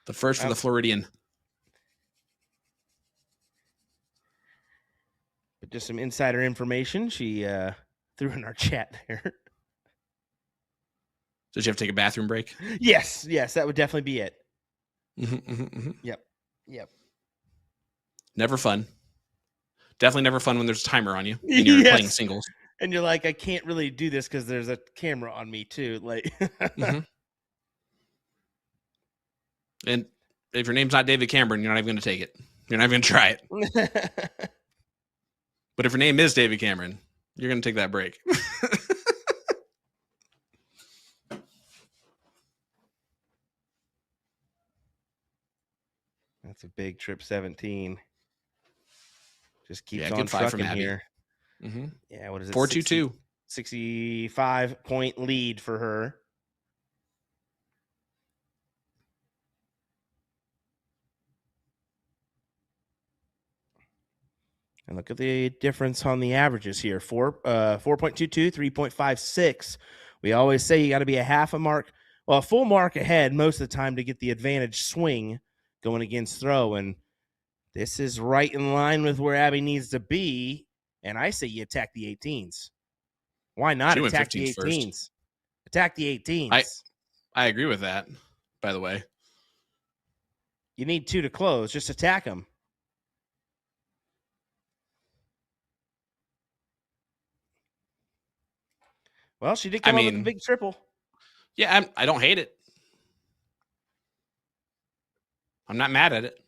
The first for the Floridian. But just some insider information she threw in our chat there. Did you have to take a bathroom break? Yes, that would definitely be it. Yep. Never fun. Definitely never fun when there's a timer on you and you're playing singles. And you're like, I can't really do this because there's a camera on me too. Like, And if your name's not David Cameron, you're not even going to take it. You're not even going to try it. But if your name is David Cameron, you're going to take that break. That's a big trip 17. Just keeps on good five trucking from here. Mm-hmm. Yeah, what is it? 4-2-2. 65-point lead for her. And look at the difference on the averages here. 4.22, 3.56. We always say you got to be a half a mark, well, a full mark ahead most of the time to get the advantage swing going against throw. And this is right in line with where Abby needs to be. And I say you attack the 18s. Why not attack the 18s? First. Attack the 18s. I agree with that, by the way. You need 2 to close. Just attack them. Well, she did come up with a big triple. Yeah, I don't hate it. I'm not mad at it.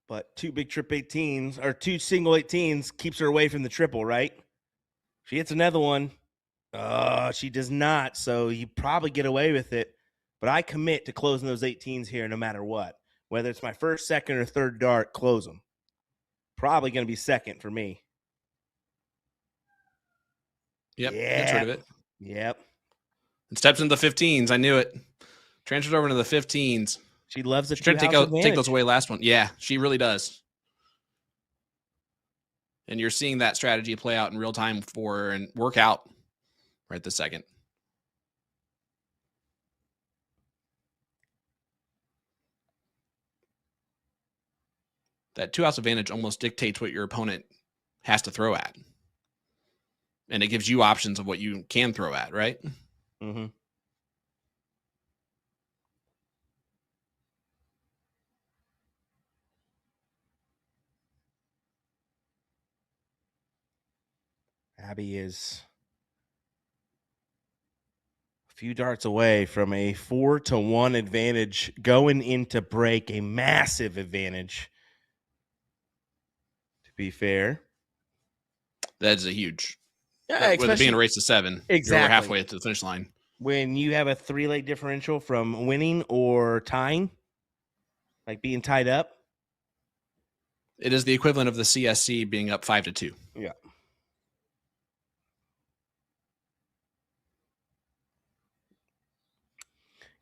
But 2 big trip 18s or 2 single 18s keeps her away from the triple, right? She hits another one. She does not. So you probably get away with it. But I commit to closing those 18s here no matter what. Whether it's my first, second, or third dart, close them. Probably going to be second for me. Yep, gets rid of it. Yep. And steps into the 15s. I knew it. Transfers over into the 15s. She loves the She's trying to take those away last one. Yeah, she really does. And you're seeing that strategy play out in real time for her and work out right this second. That 2-house advantage almost dictates what your opponent has to throw at. And it gives you options of what you can throw at, right? Mm-hmm. Abby is a few darts away from a 4-1 advantage going into break, a massive advantage. To be fair, that's a huge. Yeah, with it being a race to 7, exactly. You're halfway to the finish line. When you have a 3-leg differential from winning or tying, like being tied up, it is the equivalent of the CSC being up 5-2. Yeah.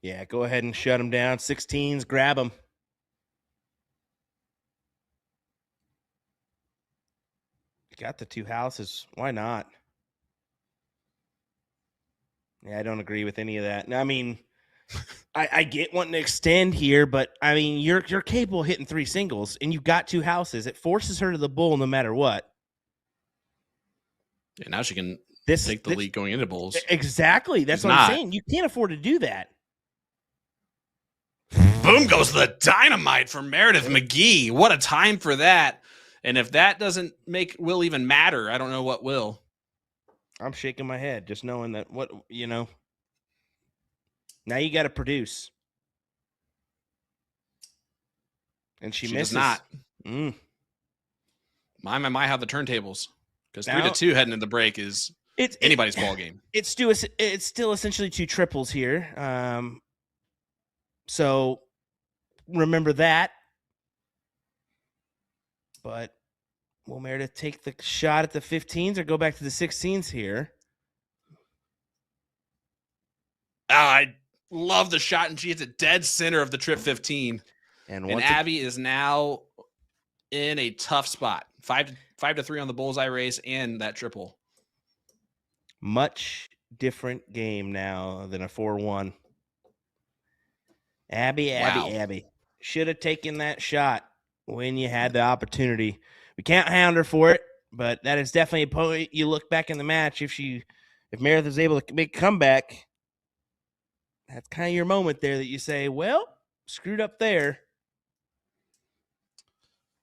Yeah, go ahead and shut them down. 16s, grab them. You got the 2 houses. Why not? Yeah, I don't agree with any of that. I mean, I get wanting to extend here, but I mean, you're capable of hitting 3 singles, and you've got 2 houses. It forces her to the bull no matter what. Yeah, now she can take the lead going into bulls. Exactly. That's what I'm saying. You can't afford to do that. Boom goes the dynamite for Meradith McGee. What a time for that. And if that doesn't make Will even matter, I don't know what will. I'm shaking my head just knowing that now you got to produce. And she misses. Does not. My, how the turntables. Because 3-2 heading into the break is anybody's ball game. It's still essentially 2 triples here. So remember that. But will Meredith take the shot at the 15s or go back to the 16s here? I love the shot, and she hits it dead center of the trip 15. And Abby is now in a tough spot. 5-3 on the bullseye race and that triple. Much different game now than a 4-1. Abby. Should have taken that shot when you had the opportunity. We can't hound her for it, but that is definitely a point. You look back in the match, if Meredith is able to make a comeback, that's kind of your moment there that you say, well, screwed up there.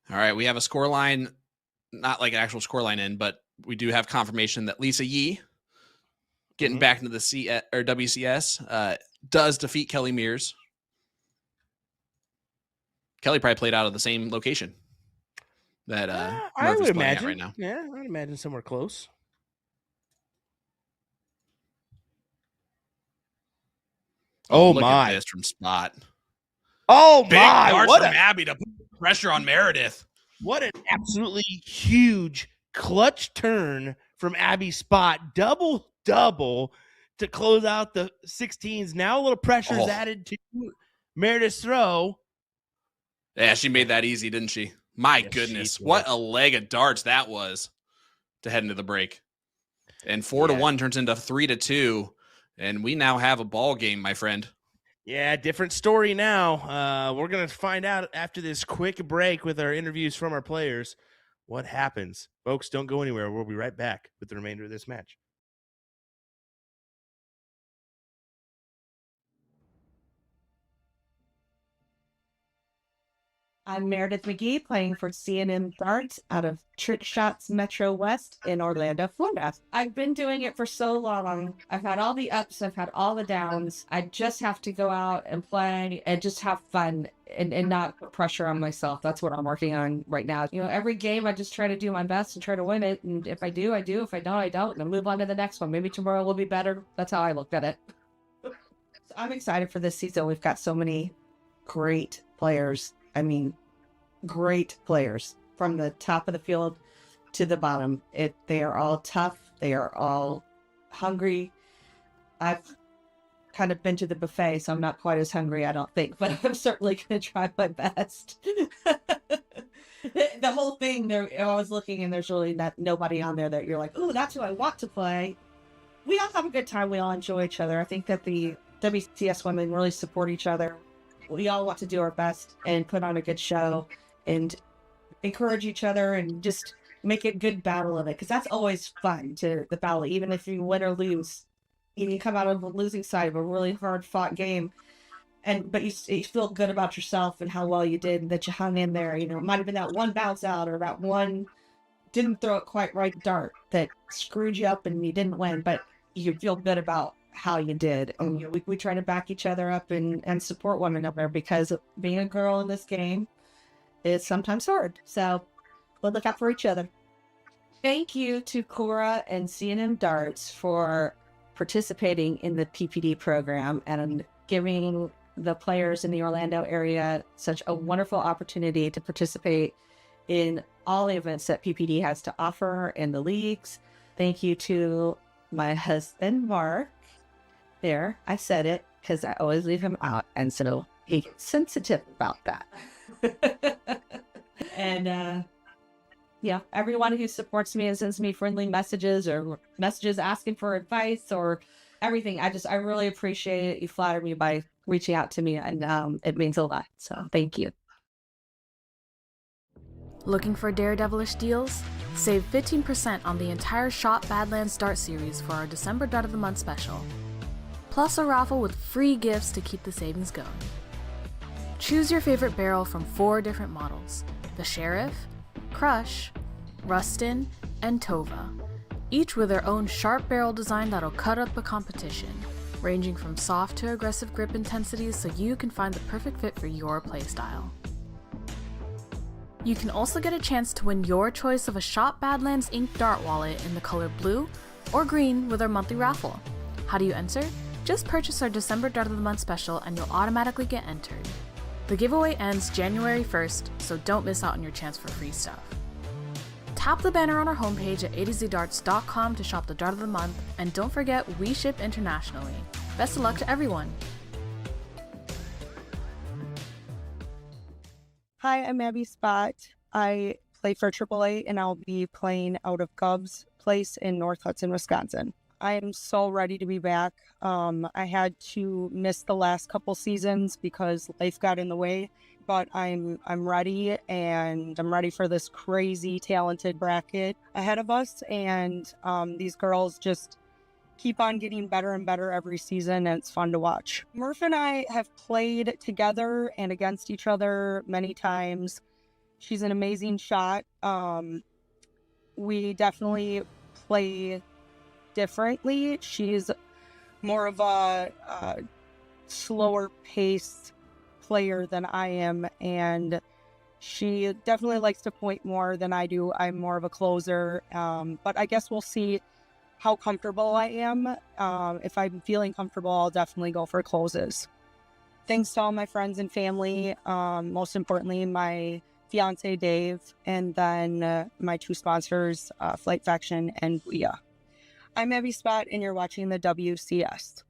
All right, we have a score line, not like an actual score line in, but we do have confirmation that Lisa Yee, getting back into the WCS, does defeat Kelly Mears. Kelly probably played out of the same location that I would playing imagine at right now. Yeah, I'd imagine somewhere close. Look at this from Spott. Oh Big my! darts from Abby to put pressure on Meredith. What an absolutely huge clutch turn from Abby Spott. Double to close out the 16s. Now a little pressure is added to Meredith's throw. Yeah, she made that easy, didn't she? My goodness, what a leg of darts that was to head into the break. And 4-1 turns into 3-2, and we now have a ball game, my friend. Yeah, different story now. We're going to find out after this quick break with our interviews from our players what happens. Folks, don't go anywhere. We'll be right back with the remainder of this match. I'm Meradith McGee playing for C&M Darts out of Trick Shots Metro West in Orlando, Florida. I've been doing it for so long. I've had all the ups, I've had all the downs. I just have to go out and play and just have fun and not put pressure on myself. That's what I'm working on right now. You know, every game I just try to do my best and try to win it. And if I do, I do. If I don't, I don't. And I move on to the next one. Maybe tomorrow will be better. That's how I looked at it. So I'm excited for this season. We've got so many great players. I mean, great players from the top of the field to the bottom. They are all tough. They are all hungry. I've kind of been to the buffet, so I'm not quite as hungry, I don't think, but I'm certainly going to try my best. The whole thing, I was looking and there's really nobody on there that you're like, oh, that's who I want to play. We all have a good time. We all enjoy each other. I think that the WCS women really support each other. We all want to do our best and put on a good show and encourage each other and just make it good battle of it, because that's always fun, to the battle, even if you win or lose. You come out of the losing side of a really hard fought game, but you feel good about yourself and how well you did and that you hung in there. You know, it might have been that one bounce out or that one didn't throw it quite right dart that screwed you up and you didn't win, but you feel good about how you did. And you know, we try to back each other up and support one another, because being a girl in this game is sometimes hard. So we'll look out for each other. Thank you to Cora and C&M Darts for participating in the PPD program and giving the players in the Orlando area such a wonderful opportunity to participate in all the events that PPD has to offer in the leagues. Thank you to my husband, Mark. There, I said it because I always leave him out, and so he gets sensitive about that. And yeah, everyone who supports me and sends me friendly messages or messages asking for advice or everything, I really appreciate it. You flatter me by reaching out to me, and it means a lot. So thank you. Looking for daredevilish deals? Save 15% on the entire Shop Badlands Dart series for our December Dart of the Month special. Plus a raffle with free gifts to keep the savings going. Choose your favorite barrel from 4 different models: the Sheriff, Crush, Rustin, and Tova, each with their own sharp barrel design that'll cut up the competition, ranging from soft to aggressive grip intensities so you can find the perfect fit for your playstyle. You can also get a chance to win your choice of a Shop Badlands Ink Dart wallet in the color blue or green with our monthly raffle. How do you enter? Just purchase our December Dart of the Month special and you'll automatically get entered. The giveaway ends January 1st, so don't miss out on your chance for free stuff. Tap the banner on our homepage at ADZdarts.com to shop the Dart of the Month, and don't forget we ship internationally. Best of luck to everyone! Hi, I'm Abby Spott. I play for AAA, and I'll be playing out of Gov's Place in North Hudson, Wisconsin. I am so ready to be back. I had to miss the last couple seasons because life got in the way, but I'm ready, and I'm ready for this crazy talented bracket ahead of us. And these girls just keep on getting better and better every season, and it's fun to watch. Murph and I have played together and against each other many times. She's an amazing shot. We definitely play differently. She's more of a slower paced player than I am, and she definitely likes to point more than I do. I'm more of a closer, but I guess we'll see how comfortable I am. If I'm feeling comfortable, I'll definitely go for closes. Thanks to all my friends and family, most importantly, my fiance Dave, and then my 2 sponsors, Flight Faction and Booyah. I'm Abby Spott, and you're watching the WCS.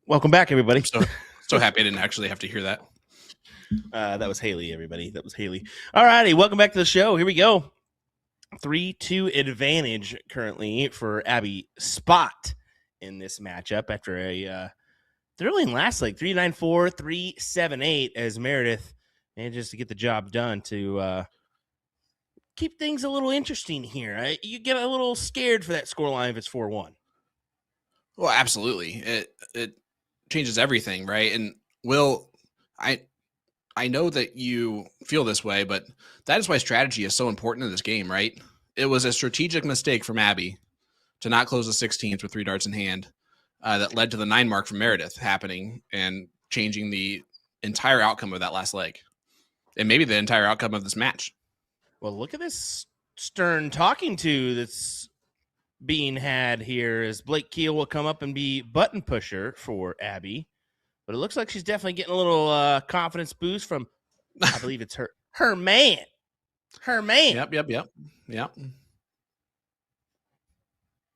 Welcome back, everybody. So happy I didn't actually have to hear that. That was Haley, everybody. That was Haley. All righty, welcome back to the show. Here we go. 3-2 advantage currently for Abby Spott in this matchup after a thrilling last leg, 3-9-4, 3-7-8, as Meradith manages to get the job done to keep things a little interesting here. You get a little scared for that scoreline if it's 4-1. Well, absolutely. It changes everything, right? And Will, I know that you feel this way, but that is why strategy is so important in this game, right? It was a strategic mistake from Abby to not close the 16th with 3 darts in hand that led to the 9 mark from Meradith happening and changing the entire outcome of that last leg, and maybe the entire outcome of this match. Well, look at this stern talking to that's being had here, as Blake Keel will come up and be button pusher for Abby. But it looks like she's definitely getting a little confidence boost from, I believe it's her man. Her man. Yep.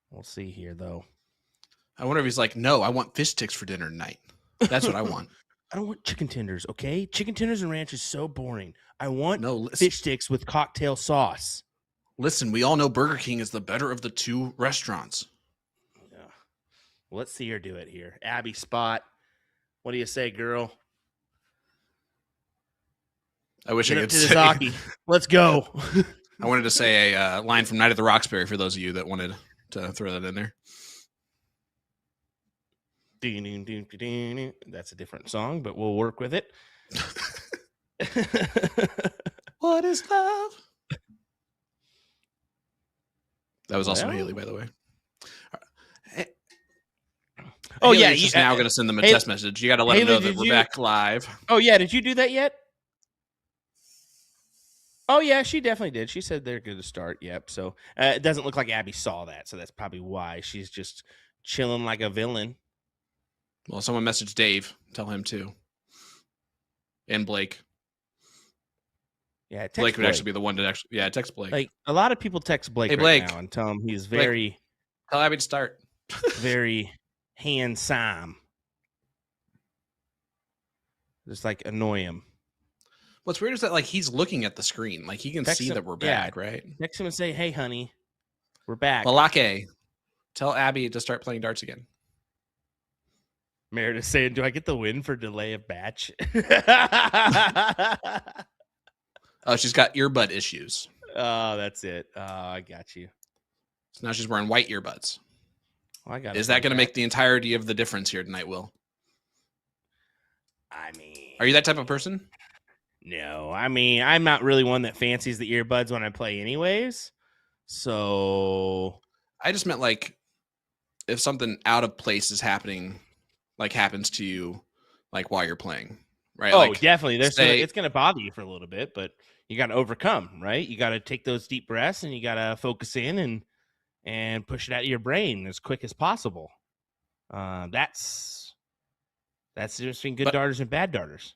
We'll see here, though. I wonder if he's like, no, I want fish sticks for dinner tonight. That's what I want. I don't want chicken tenders, okay? Chicken tenders and ranch is so boring. I want No, fish sticks with cocktail sauce. Listen, we all know Burger King is the better of the 2 restaurants. Yeah. Well, let's see her do it here. Abby Spott. What do you say, girl? I wish Get I up could to the say. Zaki. Let's go. I wanted to say a line from Night at the Roxbury for those of you that wanted to throw that in there. That's a different song, but we'll work with it. What is love? That was also Well. Haley, by the way. Oh, Haley yeah. is just now going to send them a test message. You got to let them Haley, know that we're back live. Oh, yeah. Did you do that yet? Oh, yeah, she definitely did. She said they're good to start. Yep. So it doesn't look like Abby saw that. So that's probably why she's just chilling like a villain. Well, someone messaged Dave. Tell him too. And Blake. Yeah, text Blake would Blake. actually be the one to actually. Yeah, text Blake. Like, a lot of people text Blake, Hey, right Blake. now and tell him he's Blake. very, Tell Abby to start. very handsome. Just like annoy him. What's weird is that like he's looking at the screen, like he can Text see him- that we're yeah. back, right? Text him and say, "Hey, honey, we're back." Malake, tell Abby to start playing darts again. Meredith saying, "Do I get the win for delay of batch?" Oh, she's got earbud issues, Oh, that's it. Oh, I got you. so now she's wearing white earbuds. Well, I got. Is that going to make the entirety of the difference here tonight, Will? I mean, Are you that type of person? no. I mean, I'm not really one that fancies the earbuds when I play, anyways. So I just meant like if something out of place is happening, like happens to you, like while you're playing, right? oh, like, definitely. say- It's going to bother you for a little bit, but you got to overcome, right? You got to take those deep breaths and you got to focus in and push it out of your brain as quick as possible. That's the difference between good But- darters and bad darters.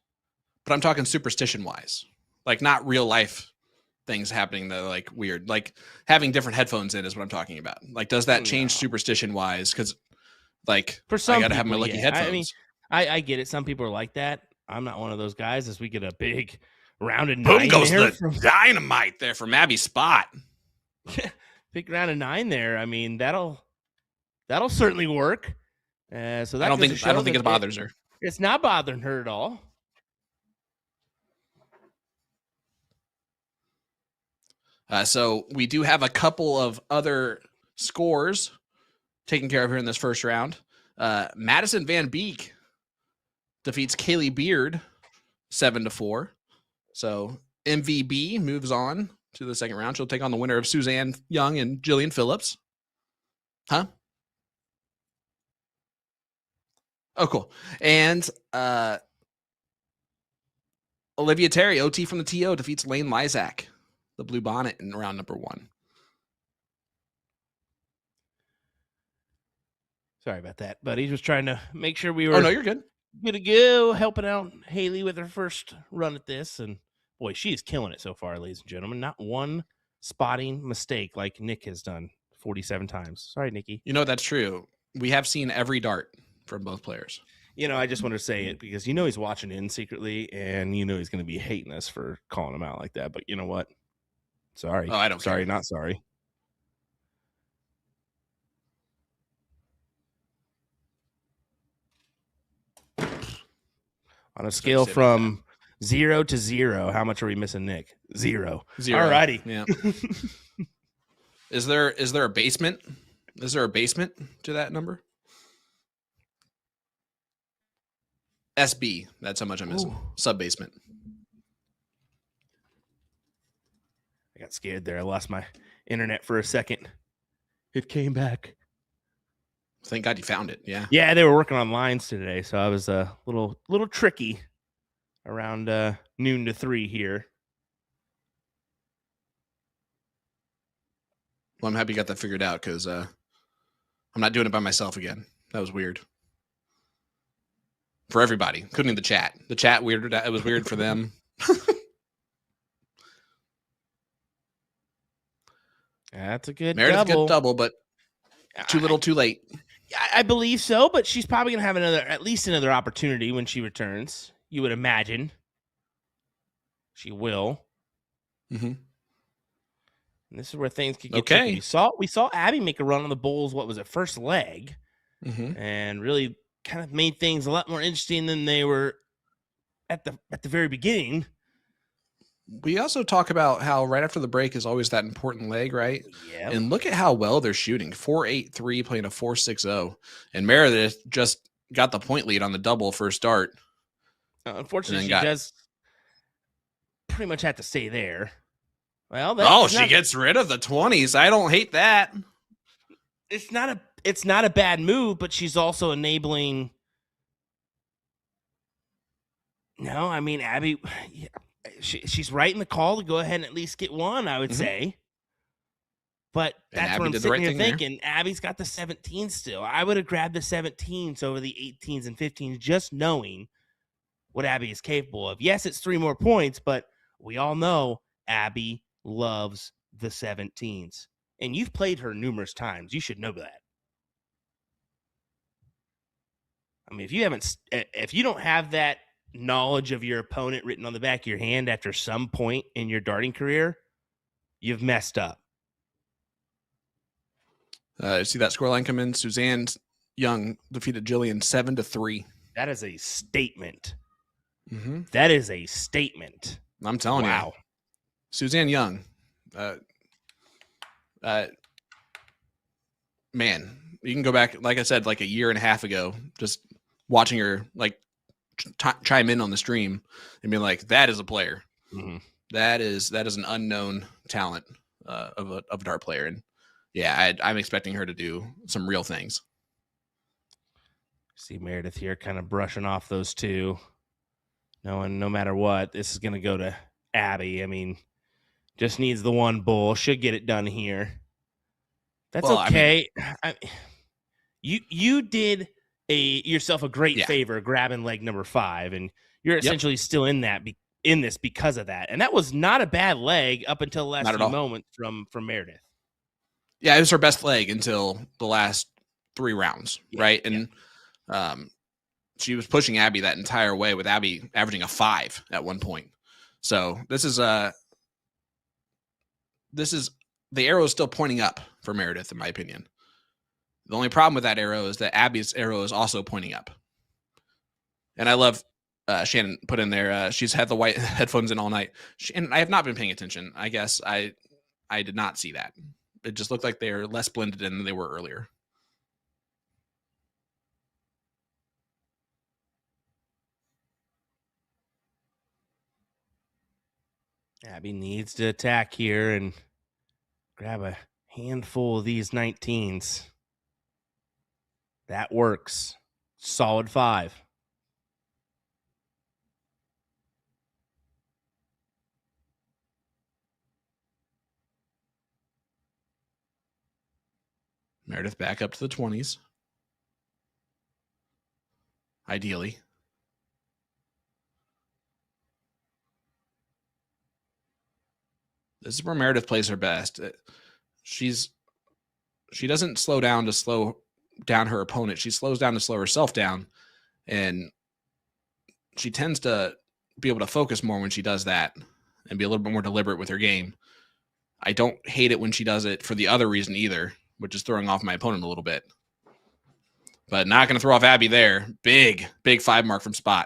But I'm talking superstition wise, like not real life things happening that are like weird, like having different headphones in is what I'm talking about. Like, does that change No. superstition wise? Because like For some I got to have my people, lucky yeah. headphones. I mean, I get it. Some people are like that. I'm not one of those guys. As we get a big round of Boom 9 goes there the dynamite there from Abby Spott. Big round of 9 there. I mean, that'll certainly work. So that I don't think it bothers her. It's not bothering her at all. So we do have a couple of other scores taken care of here in this first round. Madison Van Beek defeats Kaylee Beard 7-4. So MVB moves on to the second round. She'll take on the winner of Suzanne Young and Jillian Phillips. Huh? Oh, cool. And Olivia Terry, OT from the TO, defeats Lane Lysak, the Blue Bonnet, in round number 1. Sorry about that, but he was trying to make sure we were. Oh, no, you're good. Good to go, helping out Haley with her first run at this. And boy, she's killing it so far, ladies and gentlemen. Not one spotting mistake like Nick has done 47 times. Sorry, Nikki. You know, that's true. We have seen every dart from both players. You know, I just want to say it because you know he's watching in secretly, and you know he's going to be hating us for calling him out like that. But you know what? Sorry. Oh, I don't Sorry, care. not sorry. On a scale from 0 to 0, how much are we missing, Nick? 0. 0. All righty. Yeah. Is there a basement? Is there a basement to that number? SB. That's how much I'm missing. Sub basement. I got scared there. I lost my internet for a second. It came back. Thank God you found it. Yeah. Yeah, they were working on lines today, so I was a little tricky around noon to 3 here. Well, I'm happy you got that figured out because I'm not doing it by myself again. That was weird. For everybody, including the chat. The chat weirded out. It was weird for them. That's a good Meredith double. good double, but too little, too late. I believe so, but she's probably going to have at least another opportunity when she returns. You would imagine. She will. Mm-hmm. And this is where things could get okay. tricky. We saw Abby make a run on the Bulls, what was it, first leg, and really kind of made things a lot more interesting than they were at the very beginning. We also talk about how right after the break is always that important leg, right? Yeah. And look at how well they're shooting. 4.83 playing a 4.60. And Meredith just got the point lead on the double first dart. Unfortunately, she does pretty much have to stay there. Well, she gets rid of the 20s. I don't hate that. It's not a bad move, but she's also enabling. No, I mean, Abby, she's right in the call to go ahead and at least get one, I would say. But that's what I'm sitting here thinking. Abby's got the 17 still. I would have grabbed the 17s over the 18s and 15s, just knowing what Abby is capable of. Yes, it's 3 more points, but we all know Abby loves the 17s. And you've played her numerous times. You should know that. I mean, if you don't have that knowledge of your opponent written on the back of your hand after some point in your darting career, you've messed up. See that scoreline come in? Suzanne Young defeated Jillian 7-3. That is a statement. That is a statement. I'm telling you. Suzanne Young. Man, you can go back, like I said, like a year and a half ago, just watching her like chime in on the stream and be like, that is a player. That is an unknown talent of a dart player. And yeah, I'm expecting her to do some real things. See Meredith here kind of brushing off those two. Knowing no matter what, this is going to go to Abby. I mean, just needs the one bull. Should get it done here. That's okay. I mean, you did yourself a great favor grabbing leg number 5, and you're essentially still in this because of that. And that was not a bad leg up until the last few moments from Meredith. Yeah, it was her best leg until the last 3 rounds, right? And she was pushing Abby that entire way, with Abby averaging a 5 at one point. So this is the arrow is still pointing up for Meradith, in my opinion. The only problem with that arrow is that Abby's arrow is also pointing up. And I love Shannon put in there. She's had the white headphones in all night. And I have not been paying attention. I guess I did not see that. It just looked like they are less blended in than they were earlier. Abby needs to attack here and grab a handful of these 19s. That works. Solid 5. Meredith back up to the 20s. Ideally. This is where Meredith plays her best. She doesn't slow down to slow down her opponent. She slows down to slow herself down. And she tends to be able to focus more when she does that and be a little bit more deliberate with her game. I don't hate it when she does it for the other reason either, which is throwing off my opponent a little bit. But not going to throw off Abby there. Big 5 mark from Spott.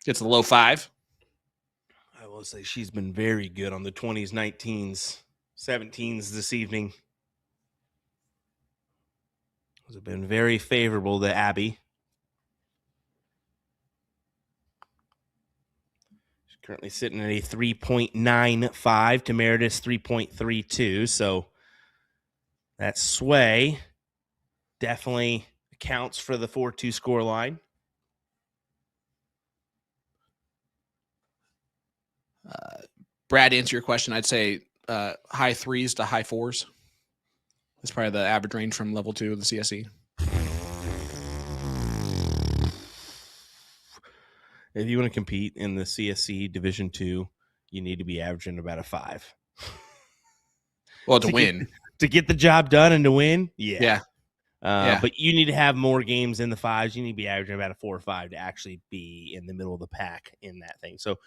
Gets the low 5. I will say she's been very good on the 20s, 19s, 17s this evening. Those have been very favorable to Abby. She's currently sitting at a 3.95 to Meredith's 3.32. So that sway definitely accounts for the 4-2 score line. Brad, to answer your question, I'd say high 3s to high 4s. That's probably the average range from level 2 of the CSE. If you want to compete in the CSE Division 2, you need to be averaging about a 5. Well, to win. To get the job done and to win, yeah. Yeah. But you need to have more games in the 5s. You need to be averaging about a 4 or 5 to actually be in the middle of the pack in that thing. So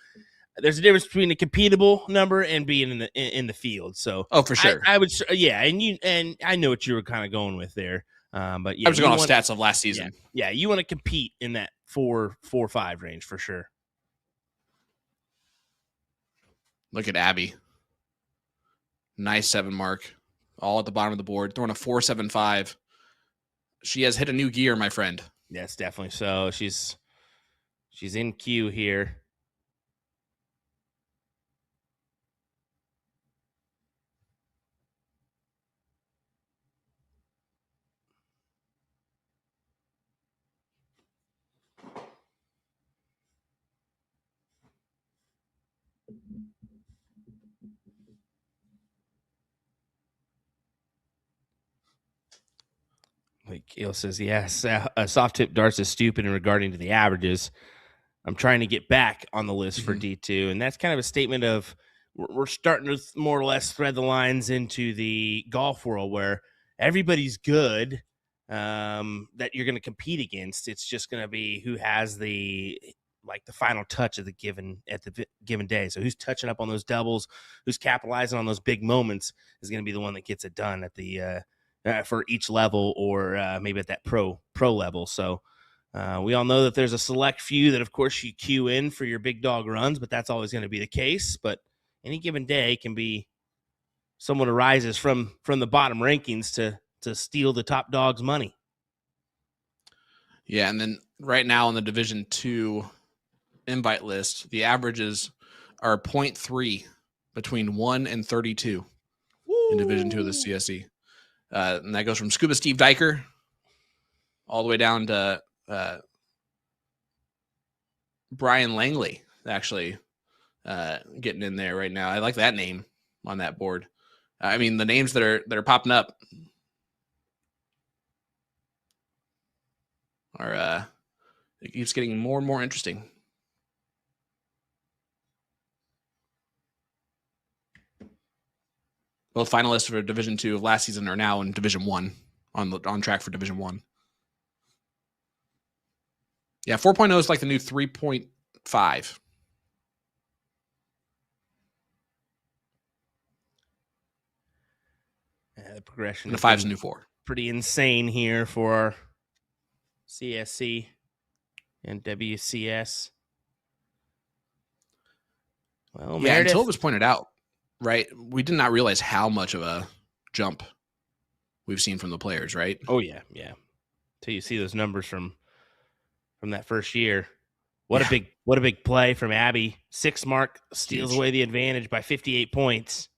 there's a difference between a completable number and being in the field. So for sure, I would, and I know what you were kind of going with there. But yeah, I was going off stats of last season. Yeah, you want to compete in that 4-5 range for sure. Look at Abby. Nice 7 mark, all at the bottom of the board, throwing a 4.75. She has hit a new gear, my friend. Yes, definitely. So she's in queue here. Like Gail says, yes, soft tip darts is stupid in regarding to the averages. I'm trying to get back on the list for D2, and that's kind of a statement of we're starting to more or less thread the lines into the golf world where everybody's good that you're going to compete against. It's just going to be who has the final touch of the given day. So who's touching up on those doubles, who's capitalizing on those big moments is going to be the one that gets it done at the for each level or maybe at that pro level. So we all know that there's a select few that, of course, you queue in for your big dog runs, but that's always going to be the case. But any given day can be someone arises from the bottom rankings to steal the top dog's money. Yeah, and then right now on the Division 2 invite list, the averages are 0.3 between 1 and 32 in Division 2 of the CSE. And that goes from Scuba Steve Diker all the way down to Brian Langley, actually getting in there right now. I like that name on that board. I mean, the names that are popping up are it keeps getting more and more interesting. Both finalists for Division 2 of last season are now in Division 1, on track for Division 1. Yeah, 4.0 is like the new 3.5. the progression. And a 5's a new 4. Pretty insane here for CSC and WCS. Well, Yeah, Meradith, until it was pointed out, right? We did not realize how much of a jump we've seen from the players, right? Oh yeah. Till you see those numbers from that first year. What a big play from Abby. 6 mark steals Huge. away the advantage by 58 points.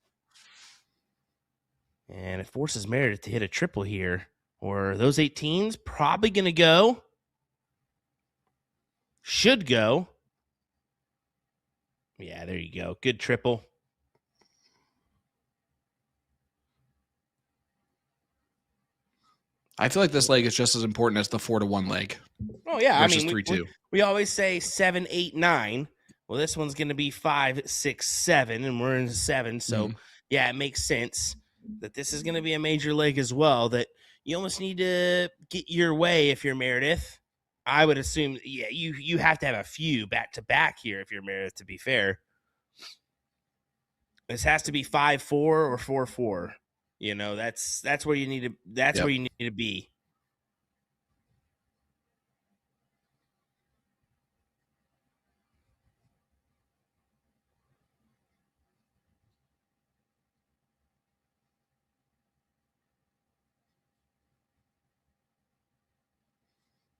And it forces Meredith to hit a triple here. Or those 18s probably going to go. Should go. Yeah, there you go. Good triple. I feel like this leg is just as important as the 4-1 leg. Oh, yeah. Versus 3-2. We always say 7, 8, 9. Well, this one's going to be 5, 6, 7, and we're in 7. So, yeah, it makes sense that this is going to be a major leg as well, that you almost need to get your way if you're Meredith. I would assume, yeah, you have to have a few back-to-back here if you're Meredith, to be fair. This has to be 5-4 or 4-4. You know, that's where you need to where you need to be.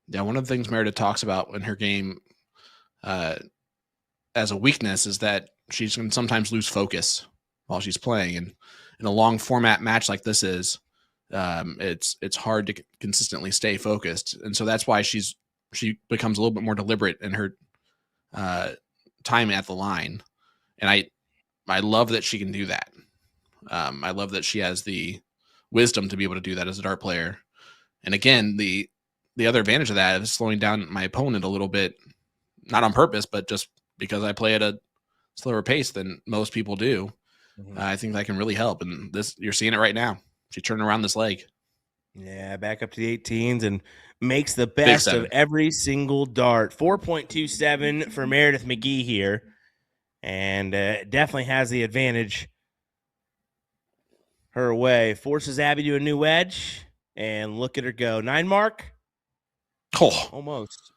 Yeah, one of the things Meredith talks about in her game as a weakness is that she's going to sometimes lose focus while she's playing. And in a long format match like this is, it's hard to consistently stay focused. And so that's why she becomes a little bit more deliberate in her time at the line. And I love that she can do that. I love that she has the wisdom to be able to do that as a dart player. And again, the other advantage of that is slowing down my opponent a little bit, not on purpose, but just because I play at a slower pace than most people do. I think that can really help. And you're seeing it right now. She turned around this leg. Yeah, back up to the 18s and makes the best of every single dart. 4.27 for Meradith McGee here. And definitely has the advantage her way. Forces Abby to a new wedge. And look at her go. 9 mark. Oh, almost.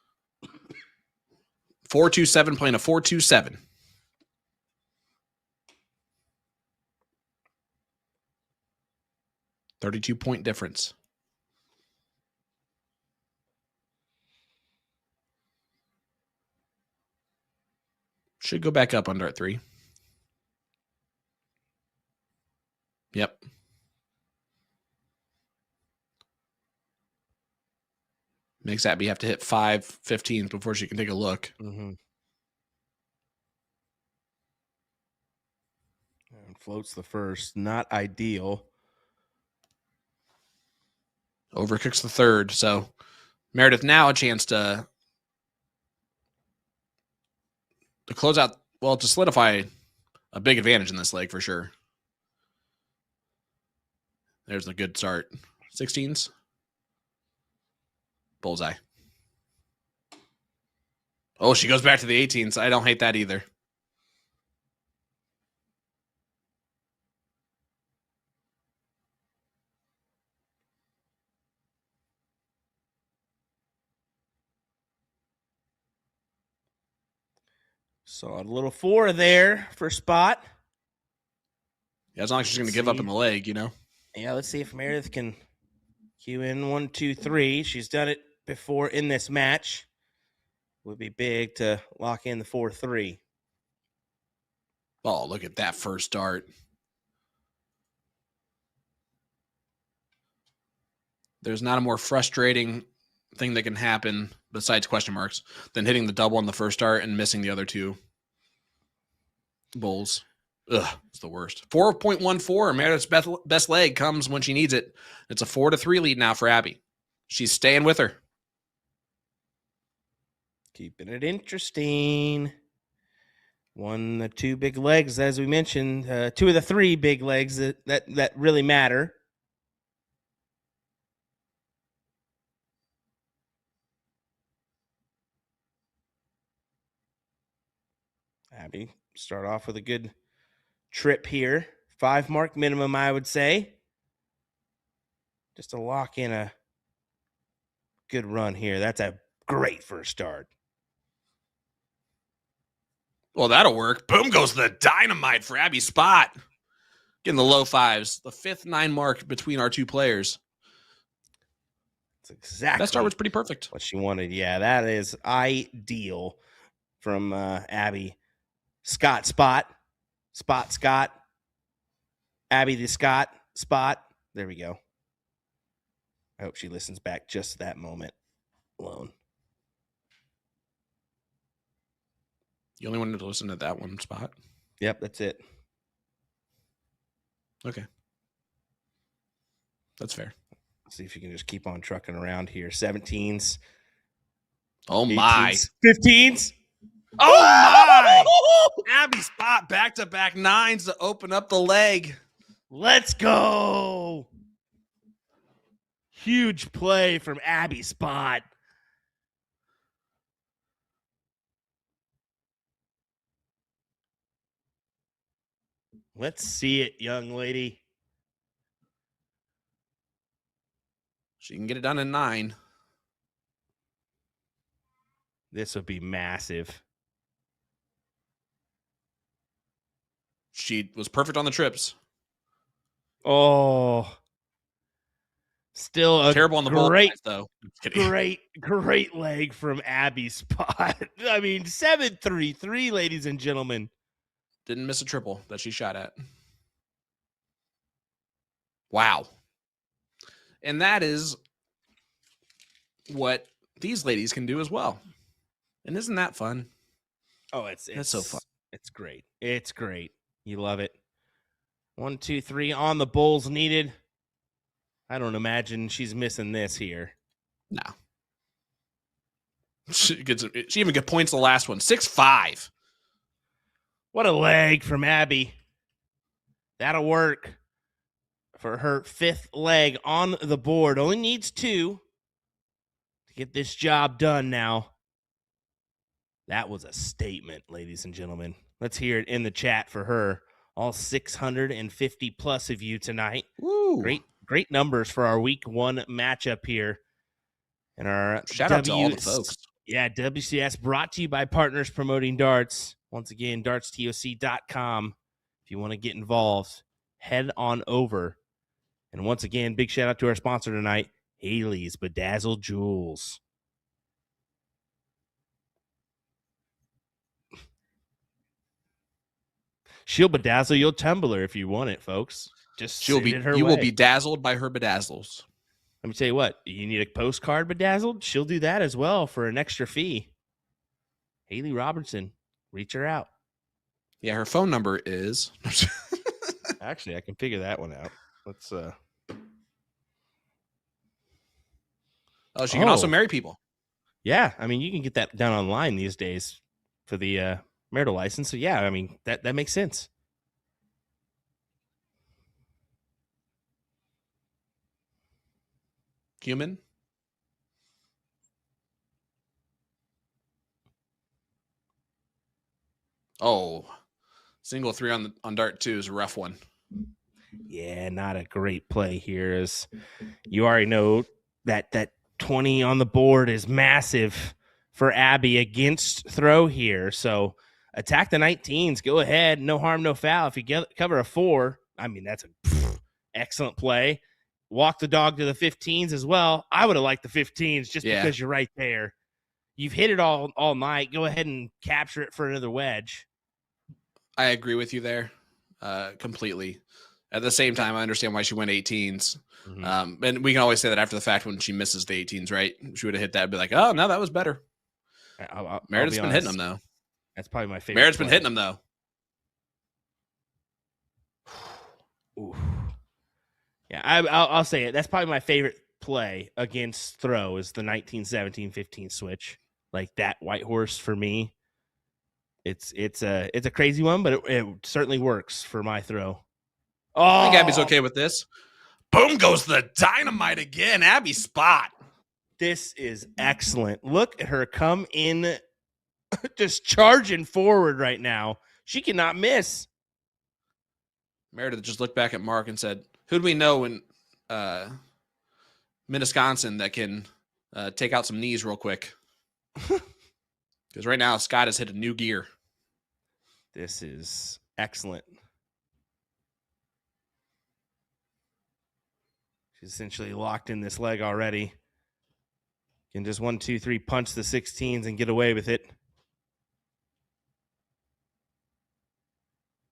4.27 playing a 4.27. $32-point difference. Should go back up on dart 3. Yep. Makes Abby have to hit 5.15 before she can take a look. And floats the first. Not ideal. Overcooks the third. So Meredith now a chance to close out, well, to solidify a big advantage in this leg for sure. There's a good start. 16s. Bullseye. Oh, she goes back to the 18s. I don't hate that either. So a little 4 there for Spott. Yeah, as long as she's going to give up in the leg, you know. Yeah, let's see if Meredith can cue in 1, 2, 3. She's done it before in this match. Would be big to lock in the 4-3. Oh, look at that first dart. There's not a more frustrating thing that can happen besides question marks than hitting the double on the first dart and missing the other 2 bowls. Ugh, it's the worst. 4.14. Meredith's best leg comes when she needs it. It's a 4-3 lead now for Abby. She's staying with her. Keeping it interesting. 1, 2 big legs, as we mentioned. 2 of the 3 big legs that really matter. Abby, start off with a good trip here. 5 mark minimum, I would say. just to lock in a good run here. That's a great first start. Well, that'll work. Boom goes the dynamite for Abby Spott. Getting the low fives. The 5th 9 mark between our two players. That's exactly That start was pretty perfect. what she wanted. Yeah, that is ideal from Abby. Scott, Spott. Spott, Scott. Abby the Scott, Spott. There we go. I hope she listens back just that moment alone. You only wanted to listen to that one spot? Yep, that's it. Okay. That's fair. Let's see if you can just keep on trucking around here. 17s. Oh, my. 15s. Oh, my. Abby Spott back-to-back 9s to open up the leg. Let's go. Huge play from Abby Spott. Let's see it, young lady. She can get it done in 9. This would be massive. She was perfect on the trips. Oh. Still a Terrible on the ball great, though. Just kidding. great leg from Abby Spott. I mean, 7-3-3, ladies and gentlemen. Didn't miss a triple that she shot at. Wow. And that is what these ladies can do as well. And isn't that fun? Oh, it's so fun. It's great. It's great. You love it. 1, 2, 3 on the bowls needed. I don't imagine she's missing this here. No. She even got points the last one. 6-5. What a leg from Abby. That'll work for her 5th leg on the board. Only needs 2 to get this job done now. That was a statement, ladies and gentlemen. Let's hear it in the chat for her. All 650 plus of you tonight. Woo. Great numbers for our week 1 matchup here. And our shout out to all the folks. Yeah, WCS brought to you by Partners Promoting Darts. Once again, dartstoc.com. If you want to get involved, head on over. And once again, big shout out to our sponsor tonight, Haley's Bedazzled Jewels. She'll bedazzle your tumbler if you want it, folks. Just You will be dazzled by her bedazzles. Let me tell you what, you need a postcard bedazzled? She'll do that as well for an extra fee. Haley Robertson, reach her out. Yeah, her phone number is. Actually, I can figure that one out. Let's Oh, she can also marry people. Yeah, I mean, you can get that done online these days for the marital license. So yeah, I mean, that makes sense. Human. Oh, single 3 on dart 2 is a rough one. Yeah, not a great play here. As you already know, that 20 on the board is massive for Abby against throw here. So attack the 19s. Go ahead. No harm, no foul. If you cover a 4, I mean, that's an excellent play. Walk the dog to the 15s as well. I would have liked the 15s just because you're right there. You've hit it all night. Go ahead and capture it for another wedge. I agree with you there completely. At the same time, I understand why she went 18s. Mm-hmm. And we can always say that after the fact when she misses the 18s, right? She would have hit that and be like, oh, no, that was better. Meredith's been hitting them, though. That's probably my favorite. Meredith's been hitting them, though. Ooh. Yeah, I'll say it. That's probably my favorite play against throw is the 19-17-15 switch. Like that white horse for me. It's a crazy one, but it certainly works for my throw. Oh, I think Abby's okay with this. Boom goes the dynamite again. Abby Spott. This is excellent. Look at her come in, just charging forward right now. She cannot miss. Meredith just looked back at Mark and said, who do we know when Minnetonka that can take out some knees real quick. Because right now, Scott has hit a new gear. This is excellent. She's essentially locked in this leg already. Can just 1, 2, 3 punch the 16s and get away with it.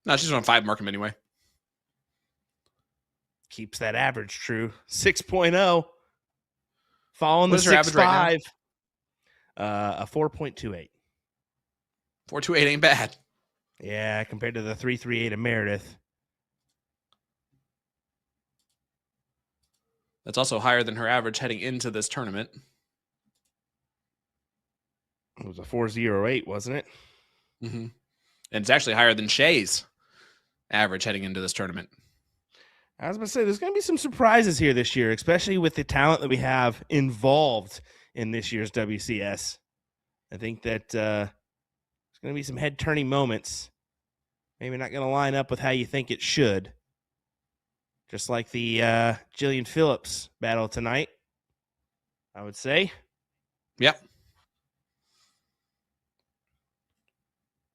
No, she's on 5, mark him anyway. Keeps that average true. 6.0. Following What the is her average right 6.5. A 4.28. 4.28 ain't bad. Yeah, compared to the 3.38 of Meredith. That's also higher than her average heading into this tournament. It was a 4.08, wasn't it? Mm-hmm. And it's actually higher than Shay's average heading into this tournament. I was going to say, there's going to be some surprises here this year, especially with the talent that we have involved in this year's WCS. I think that there's going to be some head-turning moments. Maybe not going to line up with how you think it should. Just like the Jillian Phillips battle tonight, I would say. Yep.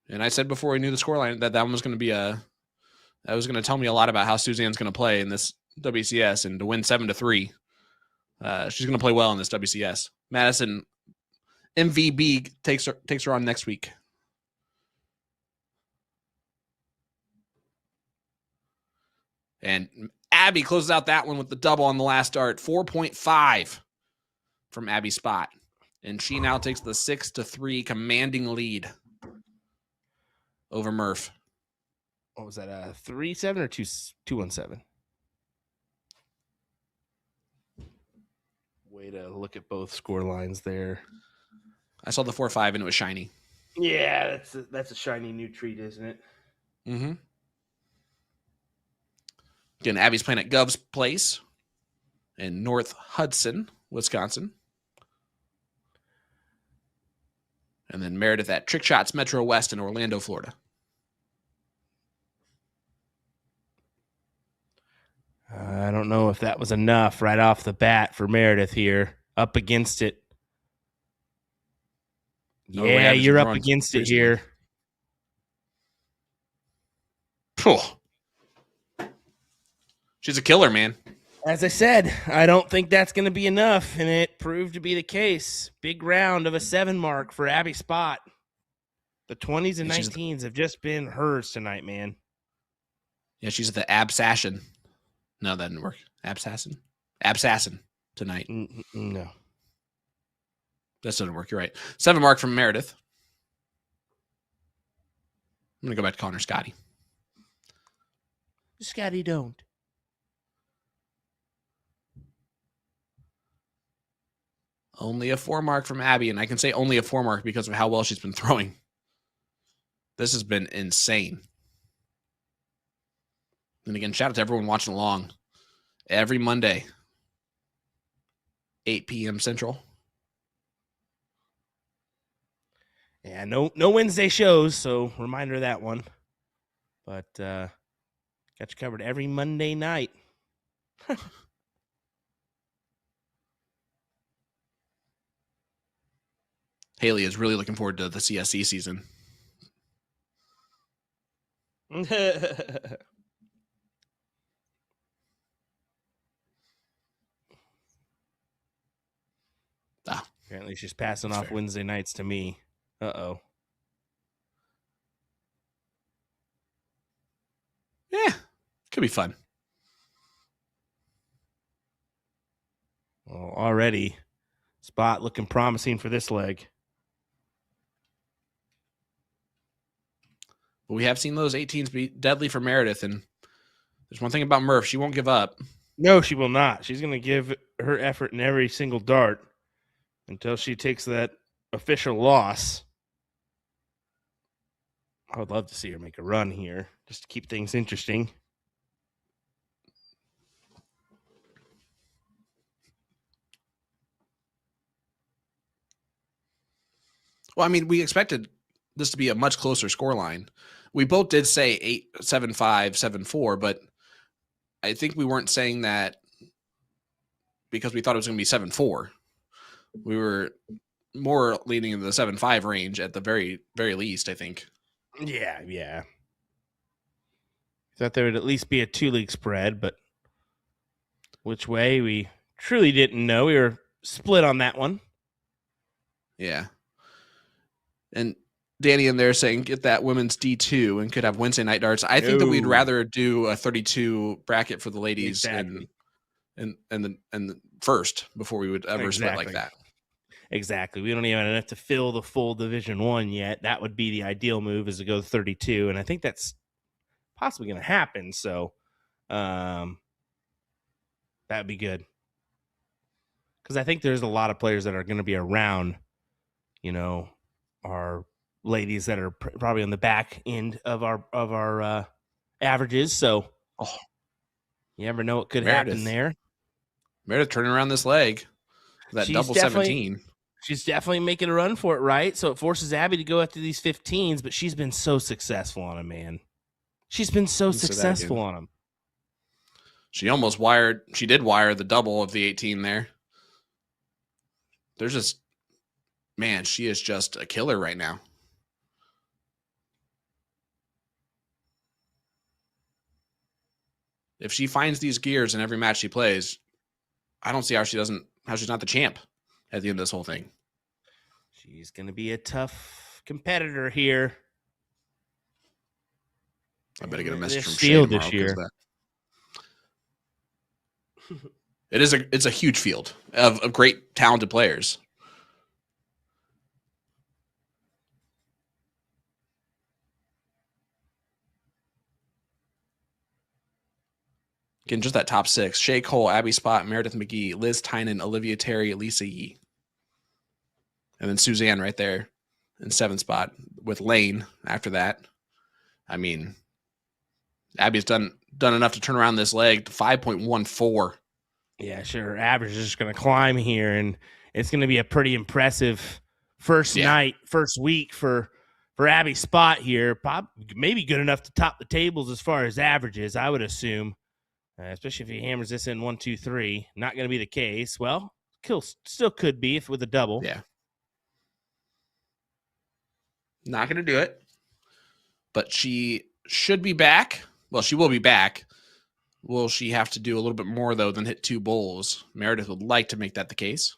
And I said before we knew the scoreline that one was going to be that was going to tell me a lot about how Suzanne's going to play in this WCS, and to win 7-3, she's going to play well in this WCS. Madison MVB takes her on next week. And Abby closes out that one with the double on the last start, 4.5 from Abby Spott. And she now takes the 6-3 commanding lead over Murph. What was that, 3-7 or 2-1-7? Way to look at both score lines there. I saw the 4-5 and it was shiny. Yeah, that's a shiny new treat, isn't it? Mm-hmm. Again, Abby's playing at Gov's Place in North Hudson, Wisconsin. And then Meredith at Trick Shots Metro West in Orlando, Florida. I don't know if that was enough right off the bat for Meredith here. Up against it. No, Yeah, Abby's you're up throwing against it recently. here. Oh. She's a killer, man. As I said, I don't think that's going to be enough, and it proved to be the case. Big round of a 7 mark for Abby Spott. The 20s and 19s have just been hers tonight, man. Yeah, she's at the Absassin. No, that didn't work. Absassin tonight. No. That doesn't work. You're right. 7 mark from Meredith. I'm going to go back to calling her Scotty. Scotty, don't. Only a 4 mark from Abby, and I can say only a 4 mark because of how well she's been throwing. This has been insane. And again, shout out to everyone watching along every Monday, 8 p.m. Central. Yeah, no Wednesday shows, so reminder of that one. But got you covered every Monday night. Haley is really looking forward to the CSC season. Apparently she's passing That's off fair. Wednesday nights to me. Uh-oh. Yeah, could be fun. Well, already, Spott looking promising for this leg. But we have seen those 18s be deadly for Meredith, and there's one thing about Murph. She won't give up. No, she will not. She's going to give her effort in every single dart until she takes that official loss. I would love to see her make a run here just to keep things interesting. Well, I mean, we expected this to be a much closer scoreline. We both did say 8-7-5, 7-4, but I think we weren't saying that because we thought it was going to be 7-4. We were more leaning in the 7-5 range at the very, very least, I think. Yeah. Thought there would at least be a 2-league spread, but which way we truly didn't know. We were split on that one. Yeah. And Danny in there saying get that women's D2 and could have Wednesday night darts. I think that we'd rather do a 32 bracket for the ladies and the first before we would ever split like that. Exactly. We don't even have enough to fill the full Division 1 yet. That would be the ideal move, is to go 32, and I think that's possibly going to happen. So that'd be good, because I think there's a lot of players that are going to be around, our ladies that are probably on the back end of our averages. So you never know what could happen there. Meredith turning around this leg, that double 17. She's definitely making a run for it, right? So it forces Abby to go after these 15s, but she's been so successful on him, man. She's been so successful on him. She did wire the double of the 18 there. She is just a killer right now. If she finds these gears in every match she plays, I don't see how she's not the champ at the end of this whole thing. She's going to be a tough competitor here. I better get a message from Shay this year. It's a huge field of great, talented players. Again, just that top 6. Shay Cole, Abby Spott, Meredith McGee, Liz Tynan, Olivia Terry, Lisa Yee. And then Suzanne right there in 7th spot with Lane after that. I mean, Abby's done enough to turn around this leg to 5.14. Yeah, sure. Average is just going to climb here, and it's going to be a pretty impressive first week for Abby Spott here. Maybe good enough to top the tables as far as averages, I would assume. Especially if he hammers this in 1, 2, 3. Not going to be the case. Well, still could be if with a double. Yeah. Not going to do it. But she should be back. Well, she will be back. Will she have to do a little bit more, though, than hit 2 bowls? Meredith would like to make that the case.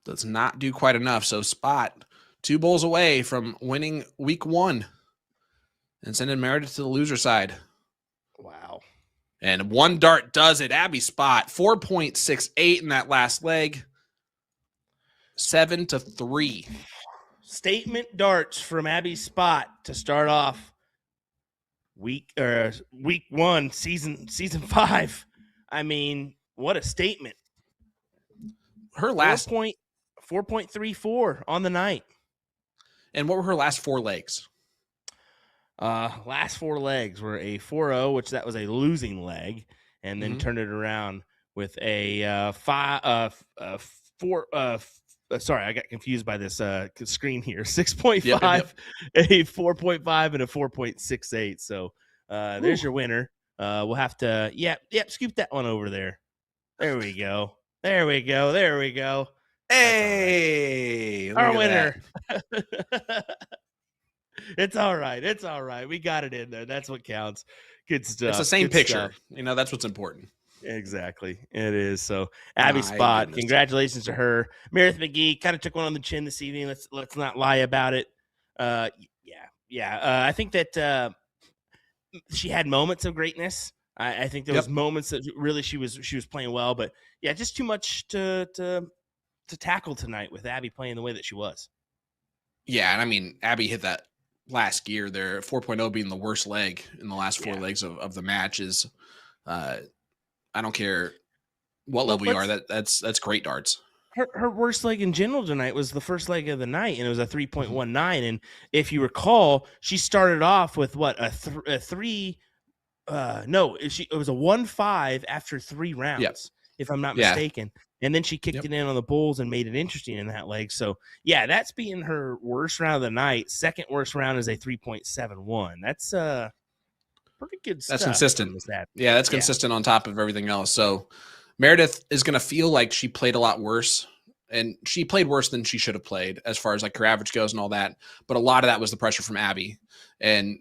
Does not do quite enough. So Spott 2 bowls away from winning week 1 and sending Meredith to the loser side. Wow. And 1 dart does it. Abby Spott 4.68 in that last leg. 7-3. Statement darts from Abby Spott to start off week 1, season 5. I mean, what a statement. Her last 4.34 on the night. And what were her last 4 legs? Last 4 legs were a 4-0, which that was a losing leg, and then turned it around with a 4. Sorry, I got confused by this screen here. 6.5, yep. A 4.5, and a 4.68. So there's your winner. We'll have to, scoop that one over there. There we go. Hey, our winner. It's all right. We got it in there. That's what counts. Good stuff. It's the same picture. Stuff. That's what's important. Exactly. It is. So Abby Spott, congratulations to her. Meredith McGee kind of took one on the chin this evening. Let's not lie about it. I think that she had moments of greatness. I think there was moments that really she was playing well, but just too much to tackle tonight with Abby playing the way that she was. Yeah, and I mean, Abby hit that last gear there, 4.0 being the worst leg in the last 4 legs of the match is, I don't care what level you are, that's great darts. Her worst leg in general tonight was the first leg of the night, and it was a 3.19. And if you recall, she started off with what, it was a 1-5 after 3 rounds. if I'm not Yeah. mistaken. And then she kicked Yep. it in on the bulls and made it interesting in that leg. So, yeah, that's being her worst round of the night. Second worst round is a 3.71. That's pretty good stuff. That's consistent. from Miss Abby. Yeah, that's consistent on top of everything else. So Meredith is going to feel like she played a lot worse, and she played worse than she should have played as far as like her average goes and all that. But a lot of that was the pressure from Abby. And